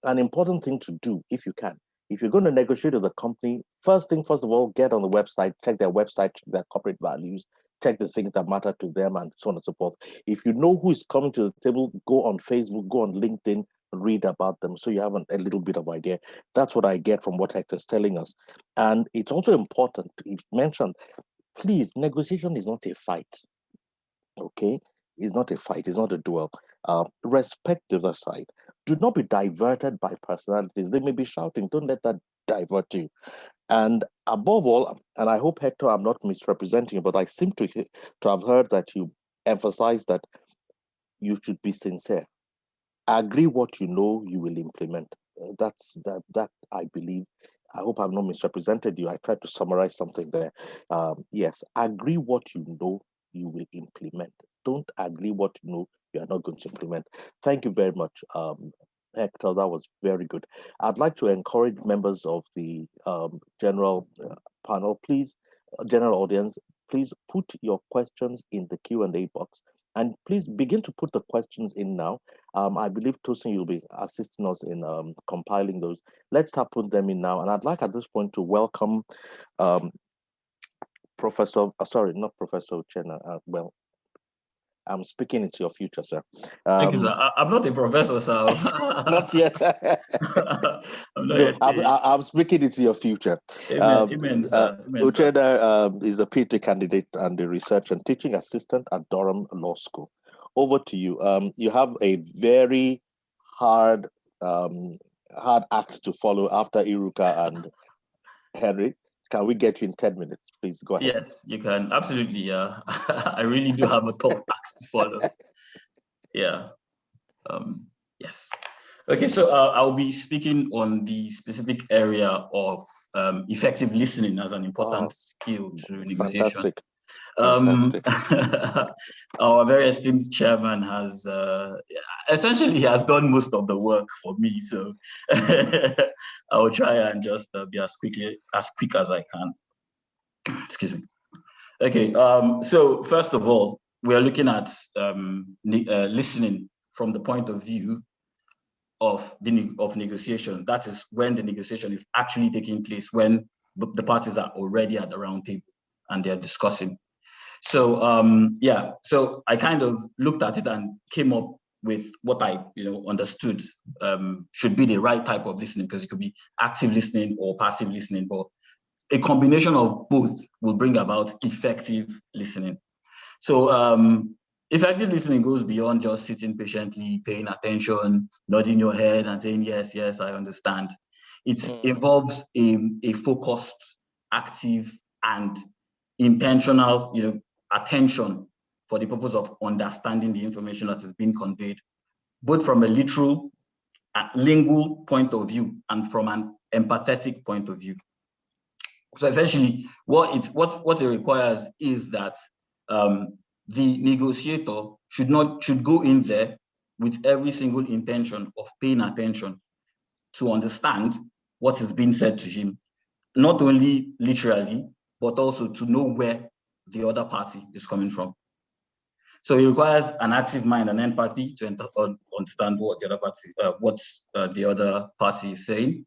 B: An important thing to do, if you can, if you're going to negotiate with a company, first of all, get on the website, check their website, check their corporate values, check the things that matter to them, and so on and so forth. If you know who is coming to the table, go on Facebook, go on LinkedIn, read about them, so you have a little bit of idea. That's what I get from what Hector's telling us. And it's also important, he mentioned, please, negotiation is not a fight. Okay? It's not a fight, it's not a duel. Respect the other side. Do not be diverted by personalities. They may be shouting. Don't let that divert you. And above all, and I hope, Hector, I'm not misrepresenting you, but I seem to have heard that you emphasize that you should be sincere. Agree what you know you will implement. That I believe. I hope I've not misrepresented you. I tried to summarize something there. Yes, agree what you know you will implement. Don't agree what you know you are not going to implement. Thank you very much, Hector. That was very good. I'd like to encourage members of the general panel, please, general audience, please put your questions in the Q&A box. And please begin to put the questions in now. I believe, Tosin, you'll be assisting us in compiling those. Let's start putting them in now. And I'd like at this point to welcome Professor, sorry, not Professor Uchenna. Well, I'm speaking into your future, sir.
F: Thank you, sir. I'm not a professor, sir.
B: Not yet. I'm speaking into your future.
F: Amen, sir.
B: Uchenna is a PhD candidate and a research and teaching assistant at Durham Law School. Over to you. You have a very hard act to follow after Iruka and Henry. Can we get you in 10 minutes? Please go ahead.
F: Yes, you can. Absolutely. I really do have a tough act to follow. Yeah. Yes. Okay, so I'll be speaking on the specific area of effective listening as an important skill to negotiation.
B: Fantastic.
F: Our very esteemed chairman has essentially he has done most of the work for me, so I will try and just be as quick as I can. Excuse me. Okay, so first of all, we are looking at listening from the point of view of negotiation. That is when the negotiation is actually taking place, when the parties are already at the round table and they're discussing. So yeah, so I kind of looked at it and came up with what I understood should be the right type of listening, because it could be active listening or passive listening, but a combination of both will bring about effective listening. So effective listening goes beyond just sitting patiently, paying attention, nodding your head and saying, yes, yes, I understand. It involves a focused, active, and intentional attention for the purpose of understanding the information that is being conveyed, both from a literal, lingual point of view and from an empathetic point of view. So essentially, what it requires is that the negotiator should go in there with every single intention of paying attention to understand what is being said to him, not only literally, but also to know where the other party is coming from. So it requires an active mind and empathy to understand what the other party is saying.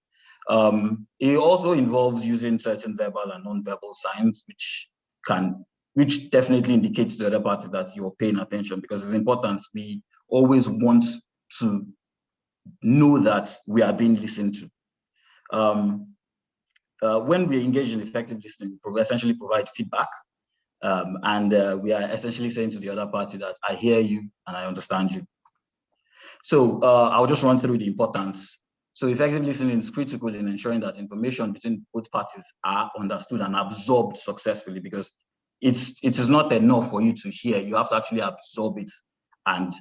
F: It also involves using certain verbal and non-verbal signs, which definitely indicates to the other party that you're paying attention, because it's important. We always want to know that we are being listened to. When we engage in effective listening, we essentially provide feedback, and we are essentially saying to the other party that I hear you and I understand you. So I'll just run through the importance. So effective listening is critical in ensuring that information between both parties are understood and absorbed successfully, because it is not enough for you to hear. You have to actually absorb it and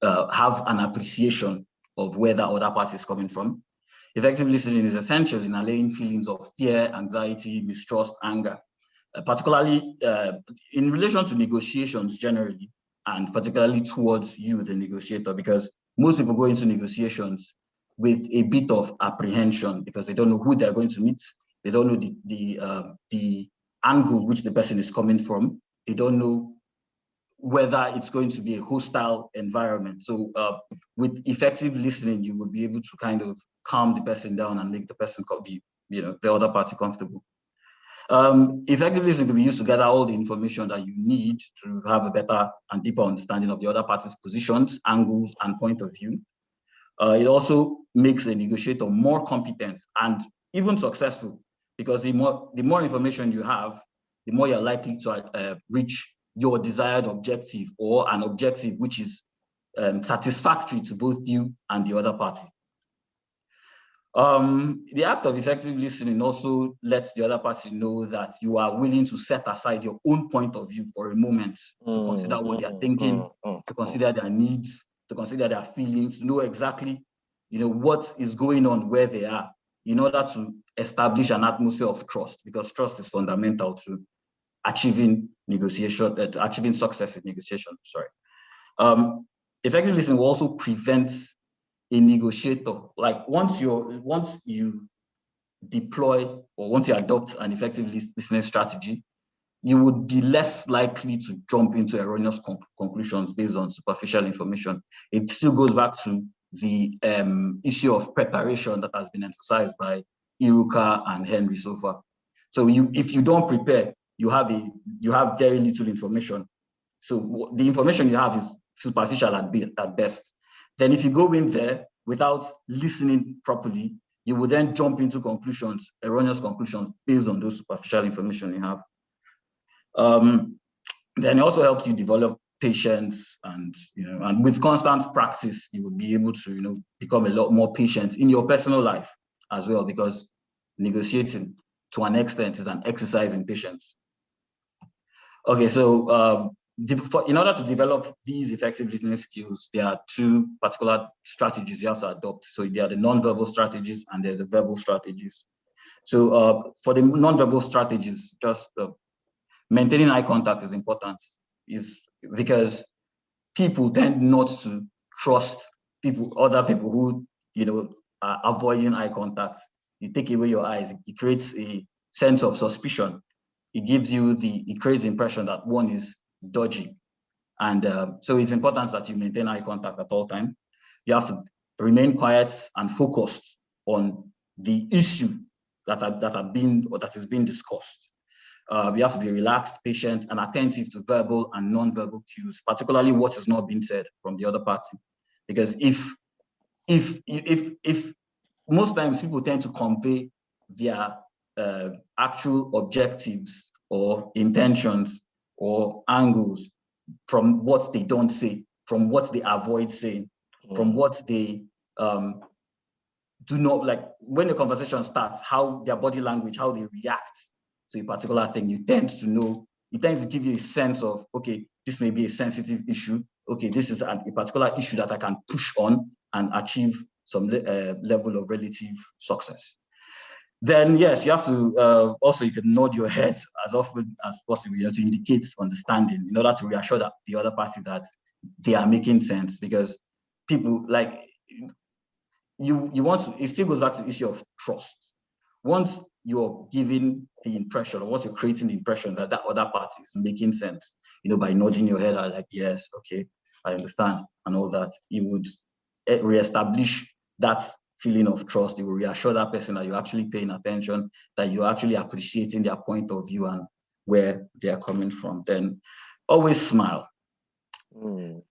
F: have an appreciation of where the other party is coming from. Effective listening is essential in allaying feelings of fear, anxiety, mistrust, anger, particularly in relation to negotiations generally, and particularly towards you, the negotiator, because most people go into negotiations with a bit of apprehension because they don't know who they're going to meet. They don't know the angle which the person is coming from. They don't know whether it's going to be a hostile environment. So with effective listening, you will be able to kind of calm the person down and make the person, the other party comfortable. Effective listening can be used to gather all the information that you need to have a better and deeper understanding of the other party's positions, angles, and point of view. It also makes a negotiator more competent and even successful, because the more information you have, the more you're likely to reach your desired objective, or an objective which is satisfactory to both you and the other party. The act of effective listening also lets the other party know that you are willing to set aside your own point of view for a moment to consider what they are thinking, to consider their needs, to consider their feelings, to know exactly, what is going on where they are, in order to establish an atmosphere of trust, because trust is fundamental to achieving negotiation, achieving success in negotiation. Sorry. Effective listening will also prevent a negotiator, like once you deploy, or once you adopt an effective listening strategy, you would be less likely to jump into erroneous conclusions based on superficial information. It still goes back to the issue of preparation that has been emphasized by Iruka and Henry so far. So if you don't prepare, you have very little information. So the information you have is superficial at best. Then if you go in there without listening properly, you will then jump into conclusions, erroneous conclusions, based on those superficial information you have. Then it also helps you develop patience, and and with constant practice, you will be able to become a lot more patient in your personal life as well, because negotiating to an extent is an exercise in patience. Okay, so in order to develop these effective listening skills, there are two particular strategies you have to adopt. So there are the non-verbal strategies and there are the verbal strategies. So for the non-verbal strategies, just maintaining eye contact is important, is because people tend not to trust other people who are avoiding eye contact. You take away your eyes, it creates a sense of suspicion. It creates the impression that one is dodgy. And so it's important that you maintain eye contact at all times. You have to remain quiet and focused on the issue that is being discussed. You have to be relaxed, patient, and attentive to verbal and non-verbal cues, particularly what is not being said from the other party. Because if most times people tend to convey their actual objectives or intentions or angles from what they don't say, from what they avoid saying, from what they do not like. When the conversation starts, how their body language, how they react to a particular thing, you tend to know, it tends to give you a sense of, okay, this may be a sensitive issue. Okay, this is a particular issue that I can push on and achieve some level of relative success. Then yes, you have to also, you can nod your head as often as possible, to indicate understanding, in order to reassure that the other party that they are making sense. Because people like you want to, it still goes back to the issue of trust. Once you're giving the impression, or once you're creating the impression that that other party is making sense, by nodding your head, like, yes, okay, I understand, and all that, you would reestablish that feeling of trust. It will reassure that person that you're actually paying attention, that you're actually appreciating their point of view and where they're coming from. Then always smile.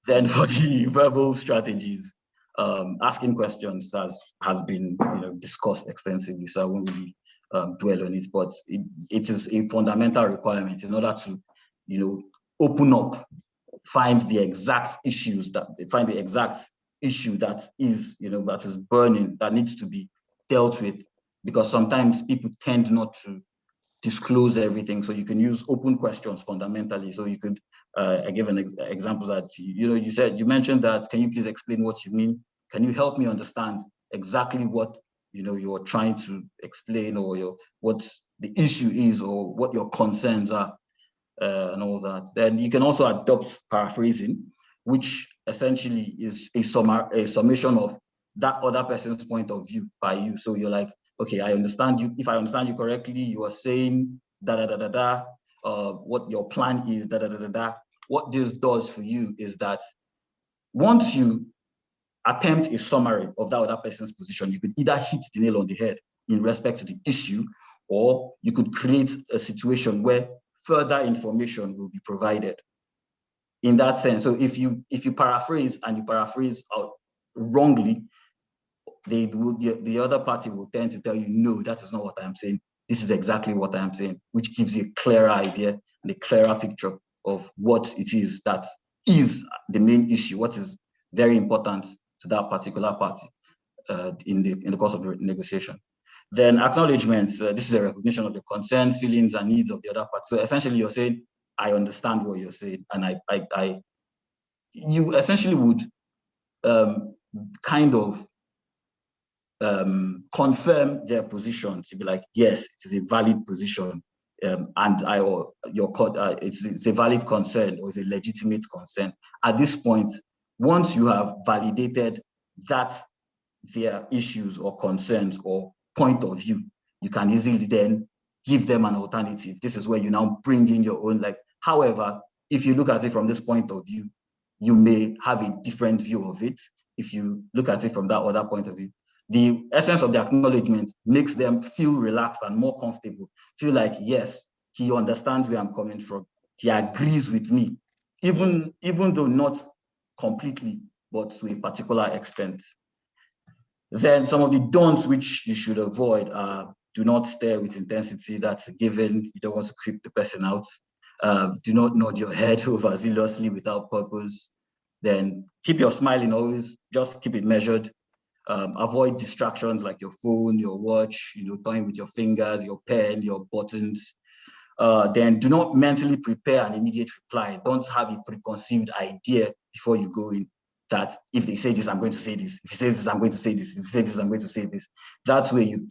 F: Then for the verbal strategies, asking questions has been discussed extensively, so I won't really dwell on it, but it is a fundamental requirement in order to open up, find the exact issue that is burning, that needs to be dealt with, because sometimes people tend not to disclose everything. So you can use open questions fundamentally. So you could, I give an example that, you mentioned that, can you please explain what you mean? Can you help me understand exactly what you're trying to explain, or what the issue is or what your concerns are and all that. Then you can also adopt paraphrasing, which essentially is a summation of that other person's point of view by you. So you're like, okay, I understand you. If I understand you correctly, you are saying da da da da da. What your plan is da da da da da. What this does for you is that once you attempt a summary of that other person's position, you could either hit the nail on the head in respect to the issue, or you could create a situation where further information will be provided. In that sense, so if you paraphrase and you paraphrase out wrongly, the other party will tend to tell you, no, that is not what I'm saying. This is exactly what I'm saying, which gives you a clearer idea and a clearer picture of what it is that is the main issue, what is very important to that particular party in the course of the negotiation. Then acknowledgements, this is a recognition of the concerns, feelings, and needs of the other party. So essentially you're saying, I understand what you're saying, and you essentially would kind of confirm their position to be like, yes, it is a valid position, and it's a valid concern or it's a legitimate concern. At this point, once you have validated that their issues or concerns or point of view, you can easily then give them an alternative. This is where you now bring in your own, like, however, if you look at it from this point of view, you may have a different view of it. If you look at it from that other point of view, the essence of the acknowledgement makes them feel relaxed and more comfortable, feel like, yes, he understands where I'm coming from. He agrees with me, even though not completely, but to a particular extent. Then some of the don'ts which you should avoid are: do not stare with intensity. That's a given. You don't want to creep the person out. Do not nod your head overzealously without purpose. Then keep your smiling always, just keep it measured. Avoid distractions like your phone, your watch, toying with your fingers, your pen, your buttons. Then do not mentally prepare an immediate reply. Don't have a preconceived idea before you go in, that if they say this, I'm going to say this. If he says this, I'm going to say this. If he says this, I'm going to say this. That's where you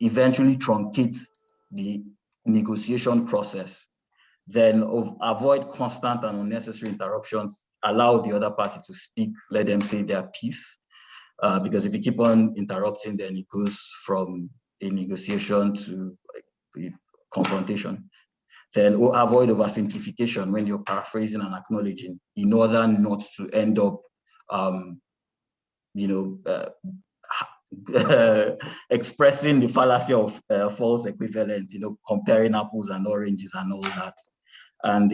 F: eventually truncate the negotiation process. Then avoid constant and unnecessary interruptions. Allow the other party to speak. Let them say their piece. Because if you keep on interrupting, then it goes from a negotiation to a confrontation. Then avoid oversimplification when you're paraphrasing and acknowledging, in order not to end up, expressing the fallacy of false equivalence, comparing apples and oranges and all that. And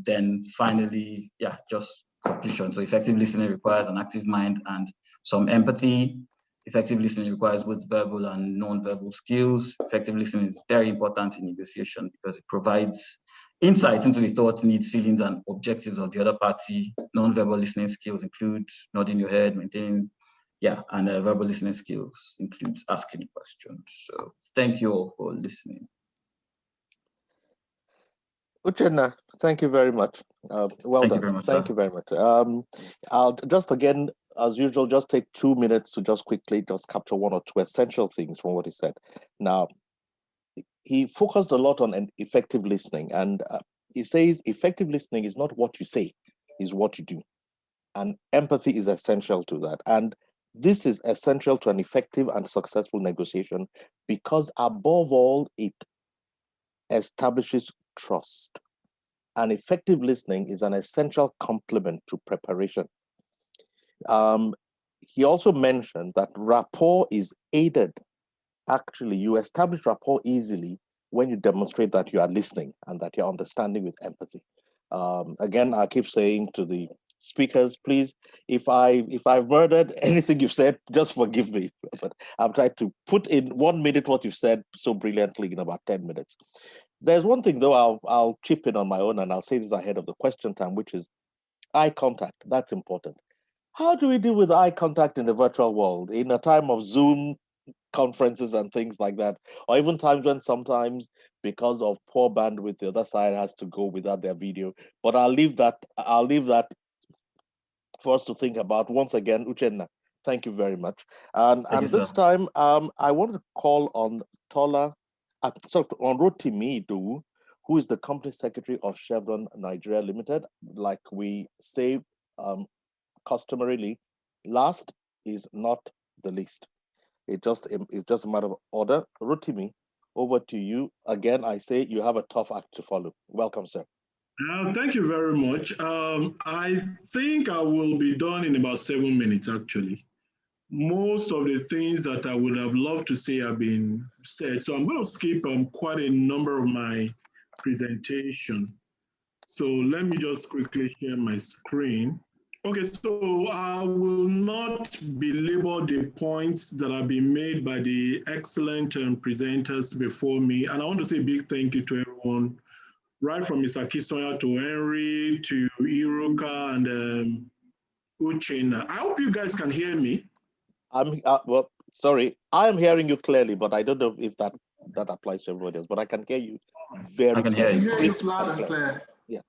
F: then finally, just conclusion. So effective listening requires an active mind and some empathy. Effective listening requires both verbal and non-verbal skills. Effective listening is very important in negotiation because it provides insight into the thoughts, needs, feelings, and objectives of the other party. Non-verbal listening skills include nodding your head, maintaining, and verbal listening skills includes asking questions. So thank you all for listening.
B: Uchenna, thank you very much. Well
F: thank
B: done.
F: You very much,
B: thank
F: sir.
B: you very much. I'll just again, as usual, just take 2 minutes to just quickly capture one or two essential things from what he said. Now, he focused a lot on an effective listening, and he says effective listening is not what you say, is what you do. And empathy is essential to that. And this is essential to an effective and successful negotiation because above all, it establishes trust. And effective listening is an essential complement to preparation. He also mentioned that rapport is aided. Actually, you establish rapport easily when you demonstrate that you are listening and that you're understanding with empathy. Again, I keep saying to the speakers, please, if I've murdered anything you've said, just forgive me. But I'm trying to put in 1 minute what you've said so brilliantly in about 10 minutes. There's one thing, though, I'll chip in on my own, and I'll say this ahead of the question time, which is eye contact. That's important. How do we deal with eye contact in the virtual world, in a time of Zoom conferences and things like that, or even times when sometimes because of poor bandwidth, the other side has to go without their video? But I'll leave that for us to think about. Once again, Uchenna, thank you very much. And this time, I want to call on Tola So on Rotimi, who is the company secretary of Chevron Nigeria Limited, like we say customarily, last is not the least. It's just a matter of order. Rotimi, over to you. Again, I say you have a tough act to follow. Welcome, sir.
C: Thank you very much. I think I will be done in about 7 minutes, actually. Most of the things that I would have loved to say have been said. So I'm going to skip quite a number of my presentation. So let me just quickly share my screen. Okay, so I will not belabor the points that have been made by the excellent presenters before me. And I want to say a big thank you to everyone, right from Mr. Kisoya to Henry to Iroka and Uchenna. I hope you guys can hear me.
B: Well, sorry, I'm hearing you clearly, but I don't know if that applies to everybody else. But I can hear you very
F: I can
B: clearly.
F: hear you.
E: I hear you loud and clear.
B: Yes.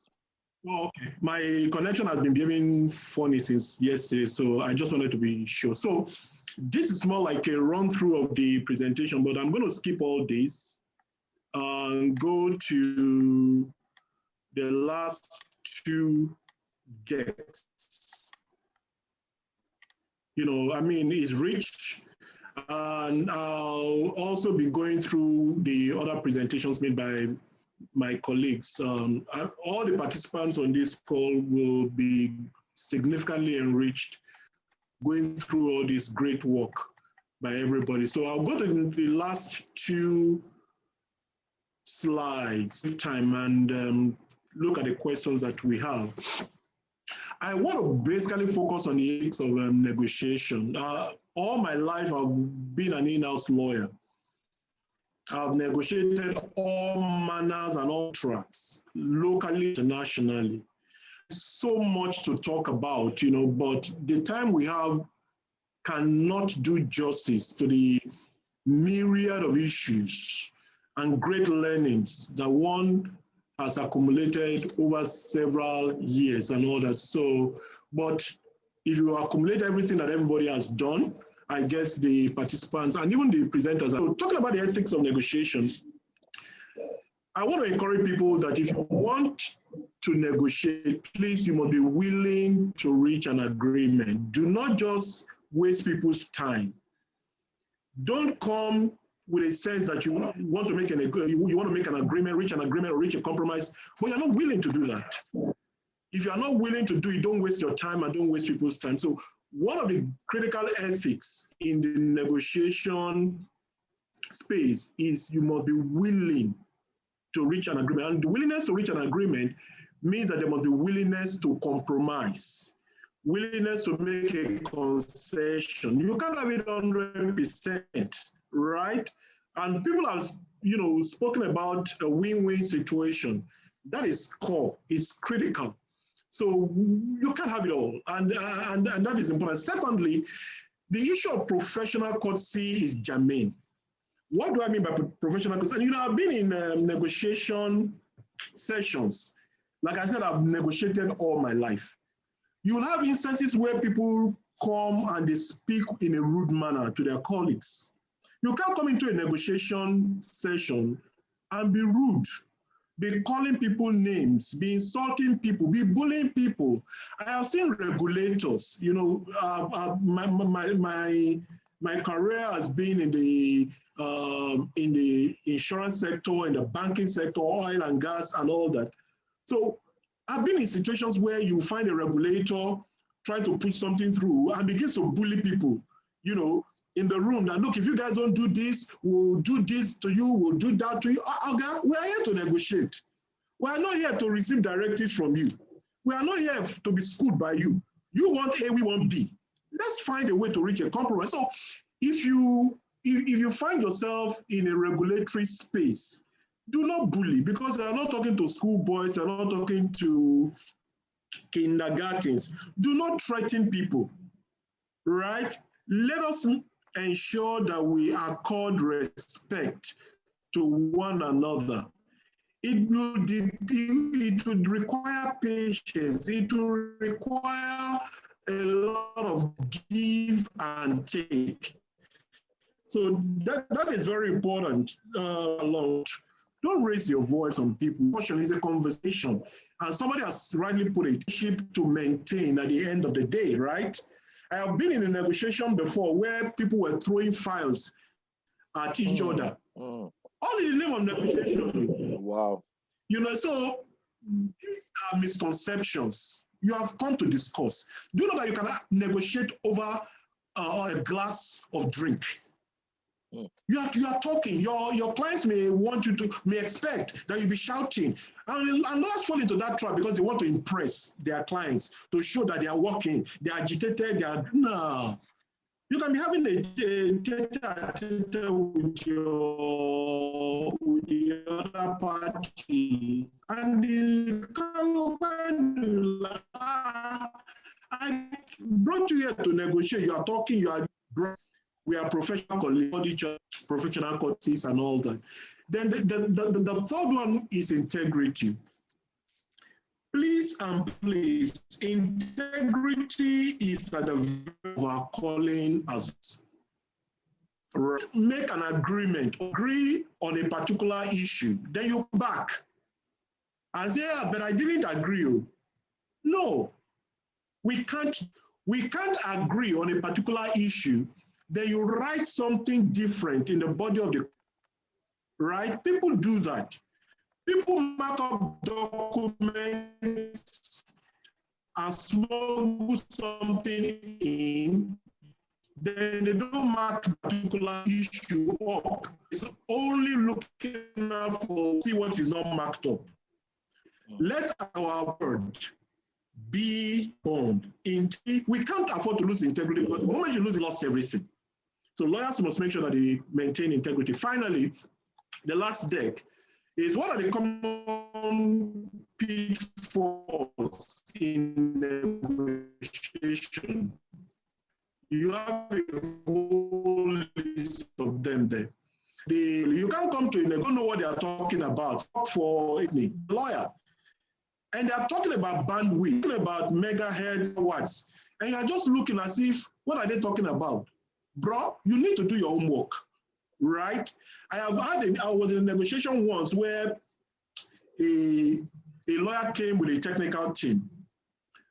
C: Oh, okay. My connection has been behaving funny since yesterday, so I just wanted to be sure. So this is more like a run through of the presentation, but I'm going to skip all this and go to the last two gets. I mean, it's rich. And I'll also be going through the other presentations made by my colleagues. All the participants on this call will be significantly enriched going through all this great work by everybody. So I'll go to the last two slides time and look at the questions that we have. I want to basically focus on the ethics of negotiation. All my life, I've been an in-house lawyer. I've negotiated all manners and all tracts, locally, internationally. So much to talk about, but the time we have cannot do justice to the myriad of issues and great learnings that one has accumulated over several years and all that. So, but if you accumulate everything that everybody has done, I guess the participants and even the presenters are talking about the ethics of negotiation. I want to encourage people that if you want to negotiate, please, you must be willing to reach an agreement. Do not just waste people's time. Don't come with a sense that you want to make an agreement, reach an agreement, or reach a compromise, but you're not willing to do that. If you're not willing to do it, don't waste your time and don't waste people's time. So one of the critical ethics in the negotiation space is you must be willing to reach an agreement. And the willingness to reach an agreement means that there must be willingness to compromise, willingness to make a concession. You can't have it 100%, right? And people have, spoken about a win-win situation. That is core, it's critical. So you can't have it all, and that is important. Secondly, the issue of professional courtesy is germane. What do I mean by professional courtesy? I've been in negotiation sessions. Like I said, I've negotiated all my life. You'll have instances where people come and they speak in a rude manner to their colleagues. You can't come into a negotiation session and be rude, be calling people names, be insulting people, be bullying people. I have seen regulators, my career has been in the insurance sector, in the banking sector, oil and gas and all that. So I've been in situations where you find a regulator trying to push something through and begins to bully people, in the room that, look, if you guys don't do this, we'll do this to you, we'll do that to you. Okay, we are here to negotiate. We are not here to receive directives from you. We are not here to be schooled by you. You want A, we want B. Let's find a way to reach a compromise. So if you find yourself in a regulatory space, do not bully, because you're not talking to schoolboys, you're not talking to kindergartens. Do not threaten people, right? Let us ensure that we accord respect to one another. It would require patience. It will require a lot of give and take. So that is very important. Don't raise your voice on people. Caution is a conversation. And somebody has rightly put it, ship to maintain at the end of the day, right? I have been in a negotiation before where people were throwing files at each other. All in the name of negotiation.
B: Wow.
C: You know, so these are misconceptions you have come to discuss. Do you know that you can negotiate over a glass of drink? You are talking. Your clients may expect that you be shouting, and lawyers fall into that trap because they want to impress their clients to show that they are working, they are agitated. No. You can be having a tete-a-tete with the other party, and I brought you here to negotiate. You are talking. We are professional colleagues, professional courtesies and all that. Then the third one is integrity. Please and please, integrity is at the very of our calling as make an agreement, agree on a particular issue, then you come back and say, yeah, but I didn't agree. No, we can't agree on a particular issue. Then you write something different in the body of the, right? People do that. People mark up documents and smuggle something in, then they don't mark the particular issue up. It's only looking out for see what is not marked up. Let our word be bond. We can't afford to lose integrity because the moment you lose, you lost everything. So lawyers must make sure that they maintain integrity. Finally, the last deck is what are the common pitfalls in negotiation? You have a whole list of them there. You can't come to a negotiation, don't know what they are talking about for a lawyer. And they are talking about bandwidth, talking about megahertz watts. And you're just looking as if, what are they talking about? Bro, you need to do your homework, right? I was in a negotiation once where a lawyer came with a technical team.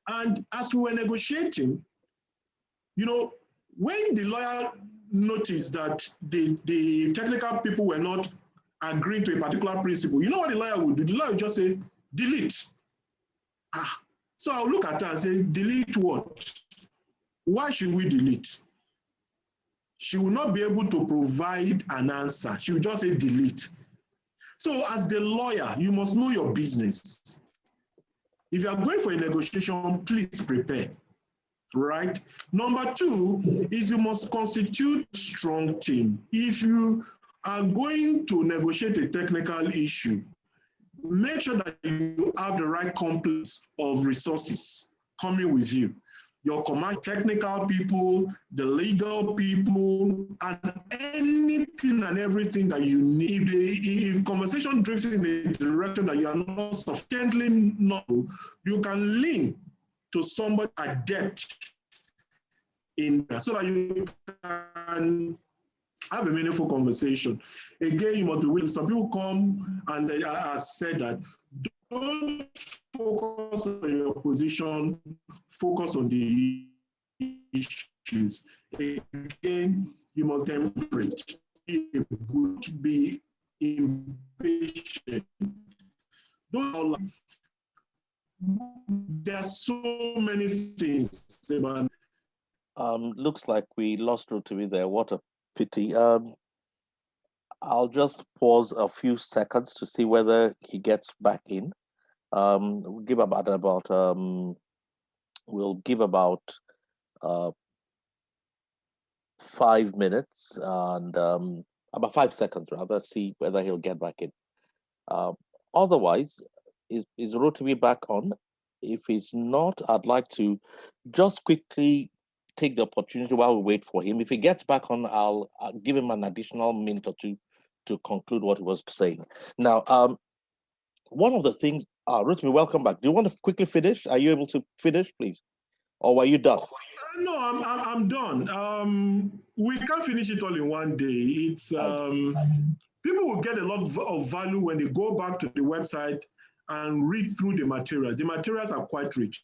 C: And as we were negotiating, you know, when the lawyer noticed that the technical people were not agreeing to a particular principle, you know what the lawyer would do? The lawyer would just say, delete. So I'll look at her and say, delete what? Why should we delete? She will not be able to provide an answer. She will just say delete. So as the lawyer, you must know your business. If you are going for a negotiation, please prepare, right? Number two is you must constitute a strong team. If you are going to negotiate a technical issue, make sure that you have the right complex of resources coming with you. Your commercial technical people, the legal people, and anything and everything that you need. If conversation drifts in a direction that you are not sufficiently know, you can link to somebody adept in that so that you can have a meaningful conversation. Again, you must be willing. Some people come and they have said that don't focus on your position, focus on the issues. Again, you must demonstrate, be impatient. Don't. There's so many things.
B: Looks like we lost Rotimi there. What a pity. I'll just pause a few seconds to see whether he gets back in. We'll give about 5 minutes and about 5 seconds rather, see whether he'll get back in. Otherwise, is Rotimi back on? If he's not, I'd like to just quickly take the opportunity while we wait for him. If he gets back on, I'll give him an additional minute or two to conclude what he was saying. Now, one of the things, Rotimi, welcome back. Do you want to quickly finish? Are you able to finish, please? Or were you done?
C: No, I'm done. We can't finish it all in one day. It's people will get a lot of value when they go back to the website and read through the materials. The materials are quite rich.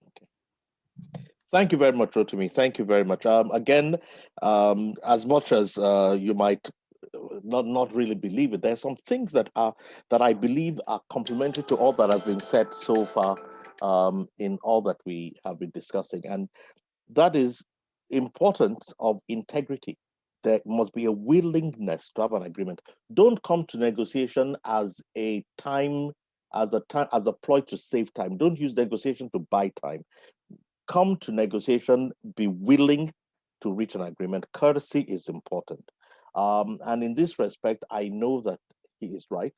B: Okay. Thank you very much, Rotimi. Thank you very much. Again, as much as you might not really believe it, there's some things that I believe are complementary to all that have been said so far in all that we have been discussing, and that is importance of integrity. There must be a willingness to have an agreement. Don't come to negotiation as a ploy to save time. Don't use negotiation to buy time. Come to negotiation, be willing to reach an agreement. Courtesy is important. And in this respect, I know that he is right.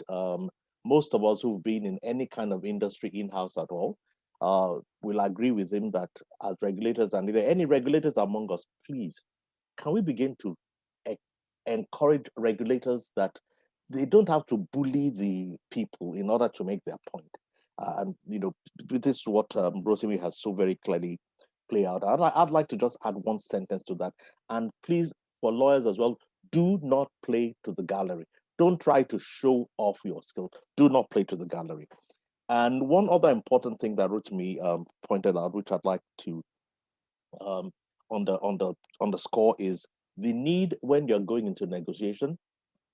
B: Most of us who've been in any kind of industry in-house at all will agree with him that as regulators, and if there are any regulators among us, please, can we begin to encourage regulators that they don't have to bully the people in order to make their point? And this is what Rotimi has so very clearly played out. I'd like to just add one sentence to that. And please, for lawyers as well, do not play to the gallery. Don't try to show off your skill. Do not play to the gallery. And one other important thing that Rotimi pointed out, which I'd like to underscore, is the need when you're going into negotiation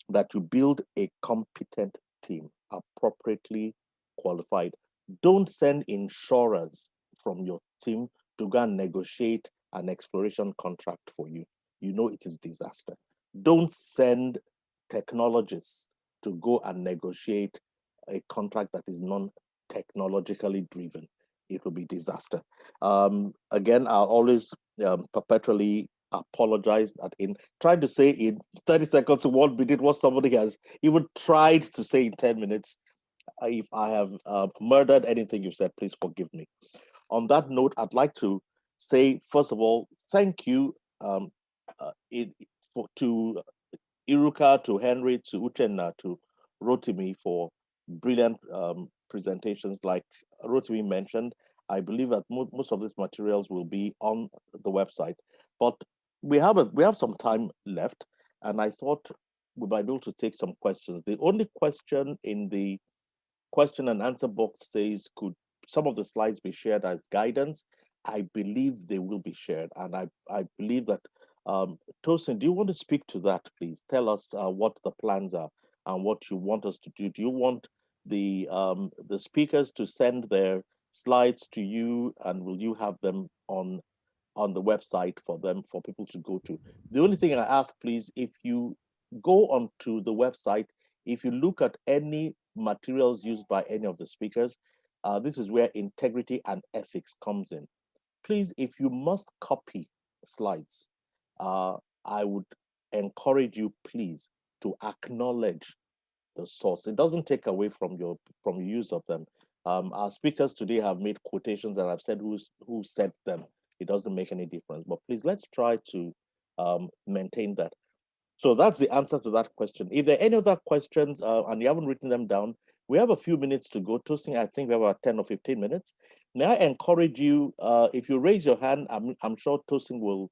B: that you build a competent team, appropriately qualified. Don't send insurers from your team to go and negotiate an exploration contract for you. You know it is disaster. Don't send technologists to go and negotiate a contract that is non-technologically driven. It will be disaster. Again, I'll always perpetually apologize that in trying to say in 30 seconds to 1 minute what somebody has even tried to say in 10 minutes. If I have murdered anything you've said, please forgive me. On that note, I'd like to say, first of all, thank you to Iruka, to Henry, to Uchenna, to Rotimi for brilliant presentations. Like Rotimi mentioned, I believe that most of these materials will be on the website, but we have some time left, and I thought we might be able to take some questions. The only question in the question and answer box says, could some of the slides be shared as guidance? I believe they will be shared, and I believe that Tosin, do you want to speak to that, please? Tell us what the plans are and what you want us to do. Do you want the speakers to send their slides to you, and will you have them on the website for people to go to? The only thing I ask, please, if you go onto the website, if you look at any materials used by any of the speakers, this is where integrity and ethics comes in. Please, if you must copy slides, I would encourage you, please, to acknowledge the source. It doesn't take away from your use of them. Our speakers today have made quotations and I've said who said them. It doesn't make any difference. But please, let's try to maintain that. So that's the answer to that question. If there are any other questions and you haven't written them down, we have a few minutes to go. Tosin, I think we have about 10 or 15 minutes. May I encourage you, if you raise your hand, I'm sure Tosin will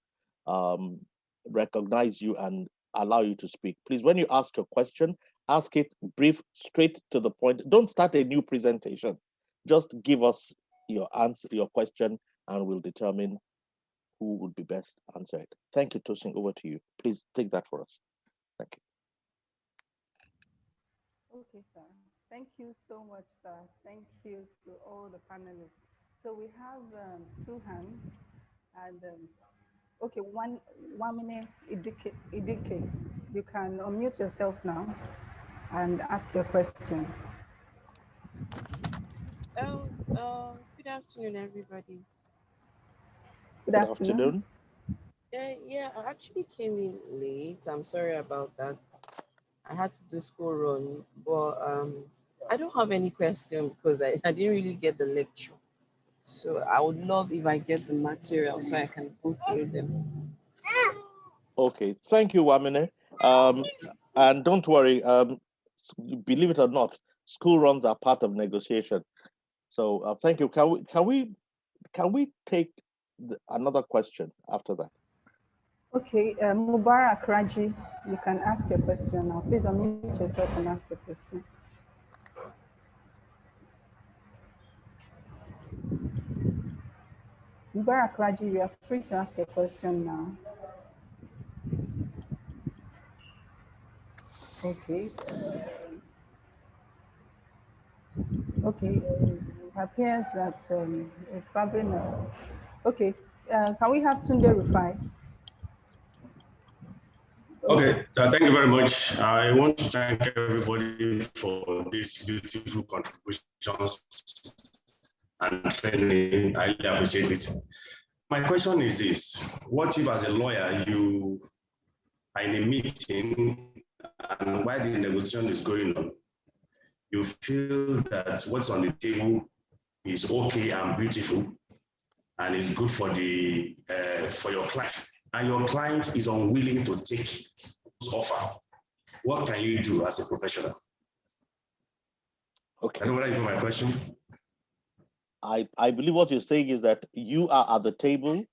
B: recognize you and allow you to speak. Please, when you ask your question, ask it brief, straight to the point. Don't start a new presentation. Just give us your answer, your question, and we'll determine who would be best answer it. Thank you, Tosin. Over to you. Please take that for us. Thank you.
A: Okay, sir. Thank you so much, sir. Thank you to all the panelists. So we have 2 hands, and okay, one minute, Idike. You can unmute yourself now and ask your question.
G: Good afternoon, everybody.
A: Good afternoon.
G: Yeah, I actually came in late. I'm sorry about that. I had to do school run, but I don't have any question because I didn't really get the lecture. So I would love if I get the material so I can go through them.
B: Okay, thank you, Wamine. And don't worry, believe it or not, school runs are part of negotiation. So thank you. Can we take another question after that.
A: Okay, Mubarak Raji, you can ask your question now. Please unmute yourself and ask your question. Mubarak Raji, you are free to ask your question now. Okay. Okay, it appears that it's probably not. Okay, can we have Tunde Rufai?
H: Okay, thank you very much. I want to thank everybody for these beautiful contributions and training. I really appreciate it. My question is this: what if, as a lawyer, you are in a meeting and while the negotiation is going on, you feel that what's on the table is okay and beautiful and is good for the for your client, and your client is unwilling to take this offer? What can you do as a professional?
B: Okay.
H: I don't know whether you know my question.
B: I believe what you're saying is that you are at the table,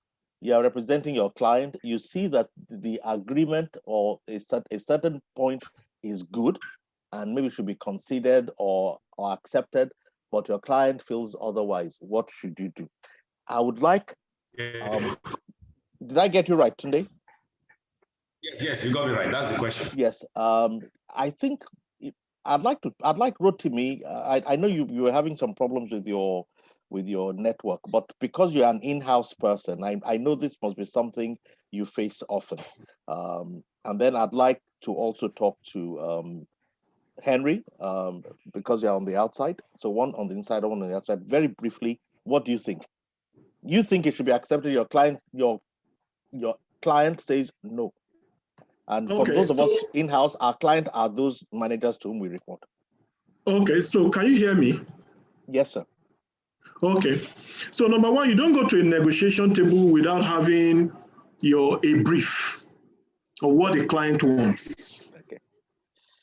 B: you are representing your client, you see that the agreement or a certain point is good and maybe should be considered or accepted, but your client feels otherwise. What should you do? I would like, did I get you right, Tunde?
H: Yes, you got me right. That's the question.
B: Yes. I think I'd like Rotimi. I know you were having some problems with your network, but because you're an in-house person, I know this must be something you face often. And then I'd like to also talk to Henry, because you're on the outside. So one on the inside, one on the outside. Very briefly, what do you think? You think it should be accepted? Your client says no. And for those of us in-house, our client are those managers to whom we report.
C: Okay, so can you hear me?
B: Yes, sir.
C: Okay, so number one, you don't go to a negotiation table without having a brief of what the client wants.
B: Okay.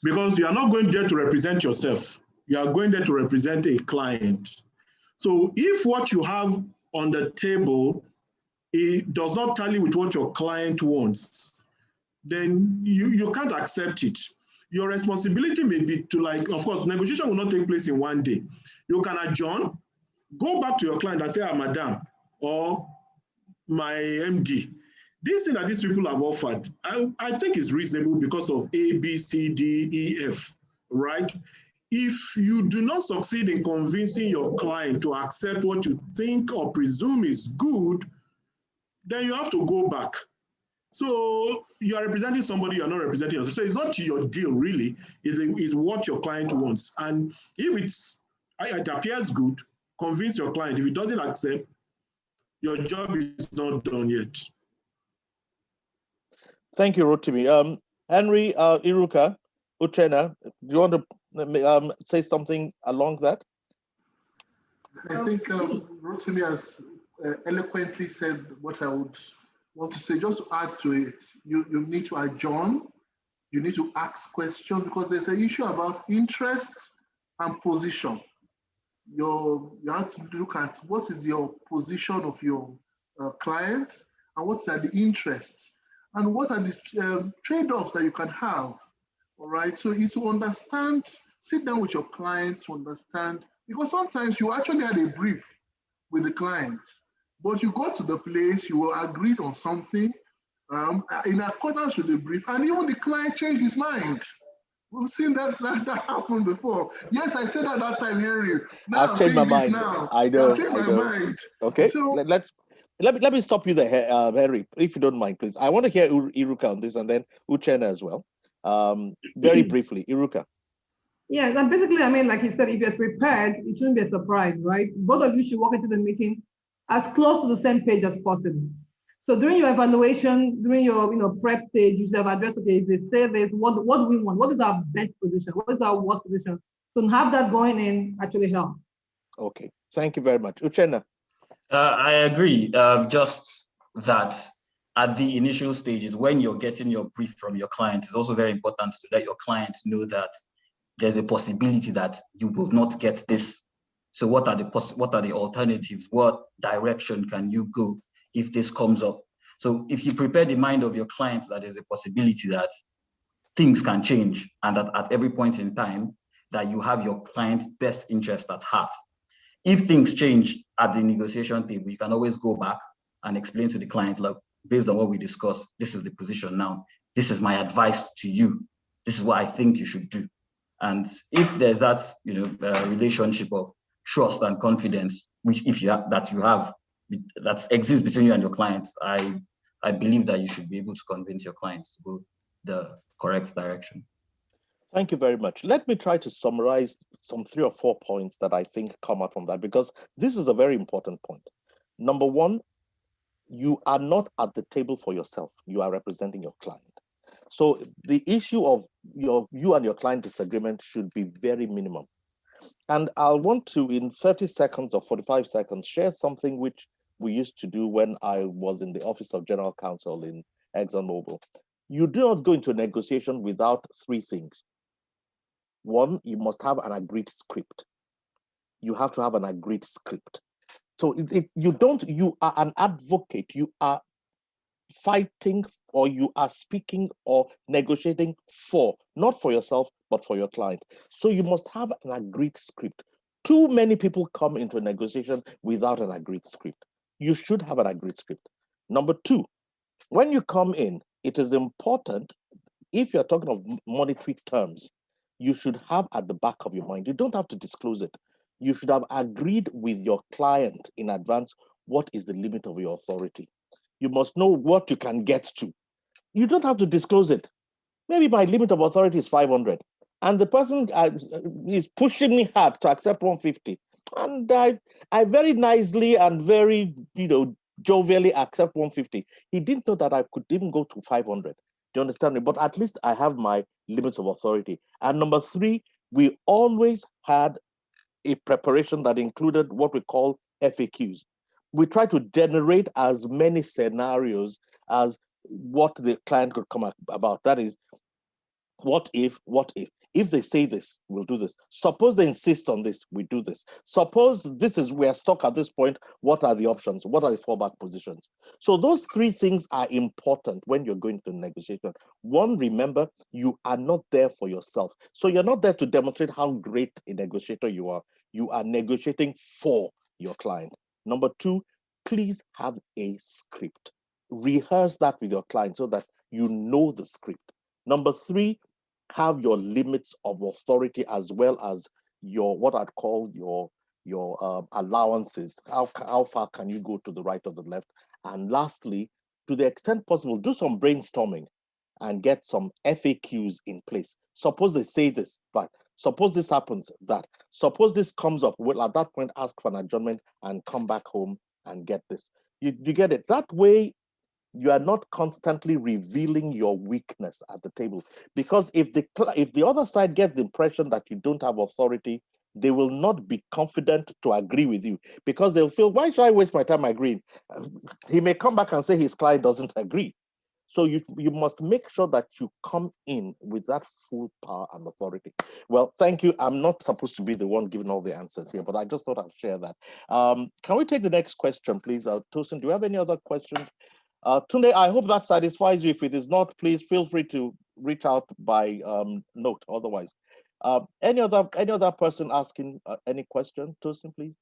C: Because you are not going there to represent yourself. You are going there to represent a client. So if what you have on the table, it does not tally with what your client wants, then you can't accept it. Your responsibility may be to, of course, negotiation will not take place in one day. You can adjourn, go back to your client and say, madam, or my MD, this thing that these people have offered, I think is reasonable because of A, B, C, D, E, F, right? If you do not succeed in convincing your client to accept what you think or presume is good, then you have to go back. So you are representing somebody, you are not representing yourself. So it's not your deal, really. It's what your client wants. And if it appears good, convince your client. If it doesn't accept, your job is not done yet.
B: Thank you, Rotimi. Henry, Iruka, Uchenna, do you want to say something along that?
E: I think Rotimi has eloquently said what I would want to say. Just to add to it, you need to adjourn, you need to ask questions, because there's an issue about interest and position. You have to look at what is your position of your client and what's the interest and what are the trade-offs that you can have. All right, so it's to understand, sit down with your client to understand, because sometimes you actually had a brief with the client, but you go to the place, you will agree on something in accordance with the brief, and even the client changed his mind. We've seen that happen before. Yes, I said at that time, Henry. Now
B: I've changed my mind.
E: Now.
B: I know.
E: I've changed my mind.
B: Okay,
E: so,
B: let me stop you there, Henry, if you don't mind, please. I want to hear Iruka on this, and then Uchenna as well. Very briefly, Iruka.
D: Yes, and basically, I mean, like you said, if you're prepared, it shouldn't be a surprise, right? Both of you should walk into the meeting as close to the same page as possible. So during your evaluation, during your prep stage, you should have addressed, okay, if they say this, what do we want? What is our best position? What is our worst position? So have that going in actually helps.
B: Okay, thank you very much. Uchenna.
F: I agree. Just that at the initial stages, when you're getting your brief from your client, it's also very important to let your clients know that there's a possibility that you will not get this. So what are the alternatives? What direction can you go if this comes up. So if you prepare the mind of your client that there's a possibility that things can change and that at every point in time that you have your client's best interest at heart. If things change at the negotiation table, you can always go back and explain to the client, like, based on what we discussed, this is the position now. This is my advice to you. This is what I think you should do. And if there's that, relationship of trust and confidence, which that exists between you and your clients, I believe that you should be able to convince your clients to go the correct direction.
B: Thank you very much. Let me try to summarize some 3 or 4 points that I think come out from that, because this is a very important point. Number one, you are not at the table for yourself. You are representing your client. So the issue of you and your client disagreement should be very minimum. And I'll want to, in 30 seconds or 45 seconds, share something which we used to do when I was in the Office of General Counsel in ExxonMobil. You do not go into a negotiation without 3 things. One, you must have an agreed script. You have to have an agreed script. So you are an advocate, you are fighting, or you are speaking or negotiating for, not for yourself, but for your client. So you must have an agreed script. Too many people come into a negotiation without an agreed script. You should have an agreed script. Number 2, when you come in, it is important, if you're talking of monetary terms, you should have at the back of your mind, you don't have to disclose it. You should have agreed with your client in advance what is the limit of your authority. You must know what you can get to. You don't have to disclose it. Maybe my limit of authority is 500, and the person is pushing me hard to accept 150. And I very nicely and very, jovially accept 150. He didn't know that I could even go to 500. Do you understand me? But at least I have my limits of authority. And number 3, we always had a preparation that included what we call FAQs. We try to generate as many scenarios as what the client could come about. That is, what if? If they say this, we'll do this. Suppose they insist on this, we do this. Suppose we're stuck at this point, what are the options? What are the fallback positions? So those 3 things are important when you're going to negotiation. One, remember, you are not there for yourself. So you're not there to demonstrate how great a negotiator you are. You are negotiating for your client. Number 2, please have a script. Rehearse that with your client so that you know the script. Number 3, have your limits of authority as well as your, what I'd call your allowances. How far can you go to the right or the left? And lastly, to the extent possible, do some brainstorming and get some FAQs in place. Suppose they say this, but suppose this happens, that. Suppose this comes up, well, at that point, ask for an adjournment and come back home and get this. You get it? That way, you are not constantly revealing your weakness at the table. Because if the other side gets the impression that you don't have authority, they will not be confident to agree with you, because they'll feel, why should I waste my time agreeing? He may come back and say his client doesn't agree. So you must make sure that you come in with that full power and authority. Well, thank you. I'm not supposed to be the one giving all the answers here, but I just thought I'd share that. Can we take the next question, please? Tosin, do you have any other questions? Tunde, I hope that satisfies you. If it is not, please feel free to reach out by note otherwise. Any other person asking any question? Tosin, please.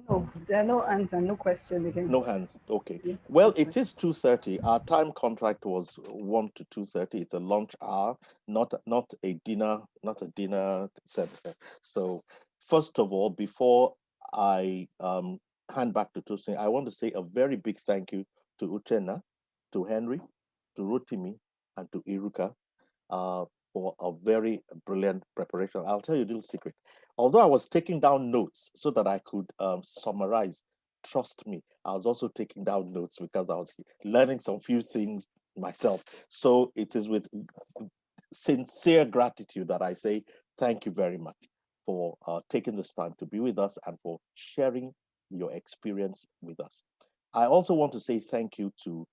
A: No, there are no hands and no question again.
B: No hands. Okay. Well, it is 2:30. Our time contract was 1 to 2:30. It's a lunch hour, not a dinner center. So, first of all, before I hand back to Tosin, I want to say a very big thank you to Uchenna, to Henry, to Rotimi, and to Iruka for a very brilliant preparation. I'll tell you a little secret. Although I was taking down notes so that I could summarize, trust me, I was also taking down notes because I was learning some few things myself. So it is with sincere gratitude that I say thank you very much for taking this time to be with us and for sharing your experience with us. I also want to say thank you to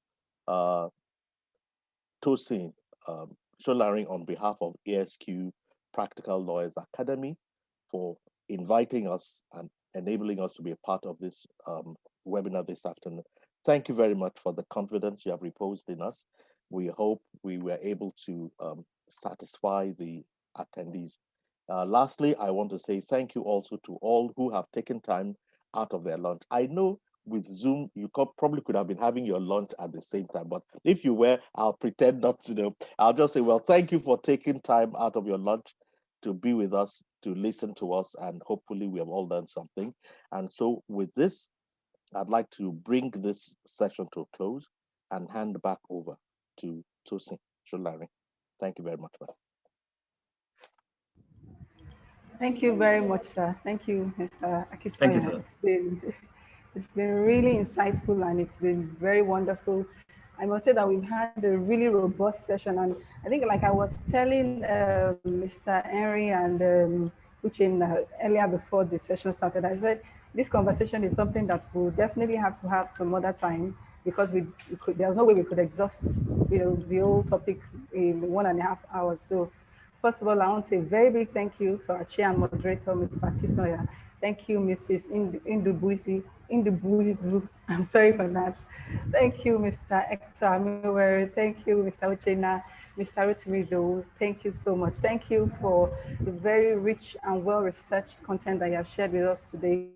B: Tosin Sholaring on behalf of ASQ Practical Lawyers Academy for inviting us and enabling us to be a part of this webinar this afternoon. Thank you very much for the confidence you have reposed in us. We hope we were able to satisfy the attendees. Lastly, I want to say thank you also to all who have taken time out of their lunch. I know with Zoom, you probably could have been having your lunch at the same time, but if you were, I'll pretend not to know. I'll just say, well, thank you for taking time out of your lunch to be with us, to listen to us, and hopefully we have all learned something. And so with this, I'd like to bring this session to a close and hand back over to Tosin Sholari. Thank you very much, man.
A: Thank you very much, sir. Thank you, Mr. Akisoya.
F: Thank you, sir.
A: It's been really insightful and it's been very wonderful. I must say that we've had a really robust session, and I think, like I was telling Mr. Henry and Uchin earlier before the session started, I said this conversation is something that we'll definitely have to have some other time, because there's no way we could exhaust the whole topic in 1.5 hours. So first of all, I want to say a very big thank you to our chair and moderator, Mr. Akisoya. Thank you, Mrs. Indubuizu. I'm sorry for that. Thank you, Mr. Hector Amiwere. Thank you, Mr. Uchenna, Mr. Rotimido. Thank you so much. Thank you for the very rich and well-researched content that you have shared with us today.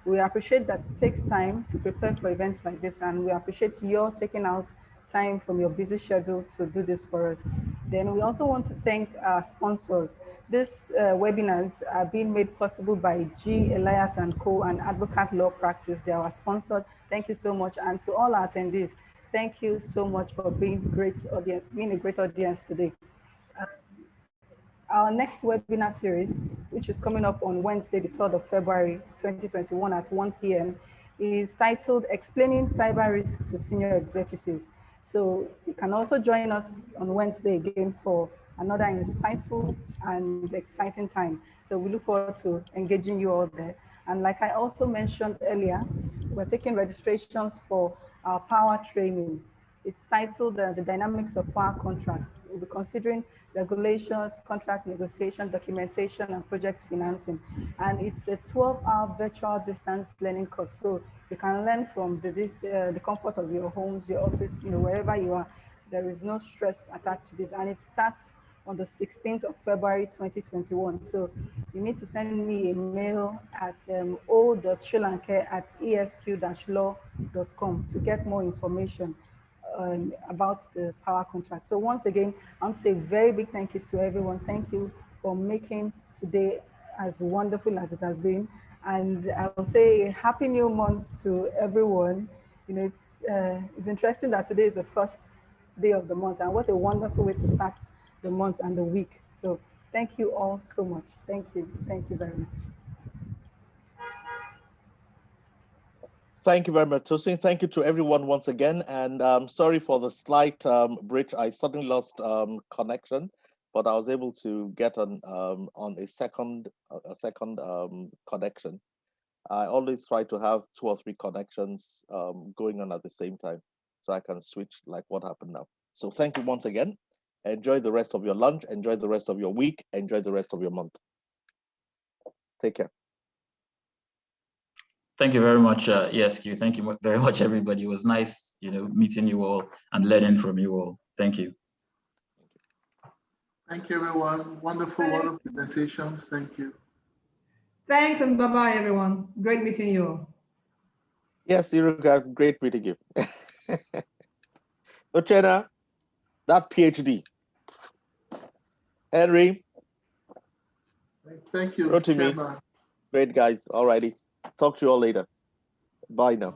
A: We appreciate that it takes time to prepare for events like this, and we appreciate your taking out time from your busy schedule to do this for us. Then we also want to thank our sponsors. These webinars are being made possible by G. Elias & Co. and Advocate Law Practice. They are our sponsors. Thank you so much. And to all our attendees, thank you so much for being a great audience today. Our next webinar series, which is coming up on Wednesday, the 3rd of February, 2021 at 1 p.m., is titled Explaining Cyber Risk to Senior Executives. So you can also join us on Wednesday again for another insightful and exciting time. So we look forward to engaging you all there. And like I also mentioned earlier, we're taking registrations for our power training. It's titled The Dynamics of Power Contracts. We'll be considering regulations, contract negotiation, documentation, and project financing. And it's a 12-hour virtual distance learning course. So you can learn from the comfort of your homes, your office, wherever you are. There is no stress attached to this. And it starts on the 16th of February, 2021. So you need to send me a mail at o.sholanke@esq-law.com to get more information about the power contract. So once again, I want to say a very big thank you to everyone. Thank you for making today as wonderful as it has been. And I will say a happy new month to everyone. It's interesting that today is the first day of the month, and what a wonderful way to start the month and the week. So thank you all so much. Thank you. Thank you very much.
B: Thank you very much, Tosin. Thank you to everyone once again. And sorry for the slight bridge. I suddenly lost connection, but I was able to get on a second connection. I always try to have 2 or 3 connections going on at the same time, so I can switch like what happened now. So thank you once again. Enjoy the rest of your lunch. Enjoy the rest of your week. Enjoy the rest of your month. Take care.
F: Thank you very much, ESQ. Thank you very much, everybody. It was nice, meeting you all and learning from you all. Thank you.
E: Thank you, everyone. Wonderful presentations. Thank you.
D: Thanks, and bye-bye, everyone. Great meeting you all.
B: Yes, Iruka, great meeting you. Uchenna, that PhD. Henry.
E: Thank you,
B: Rotimi. Great guys. All righty. Talk to you all later. Bye now.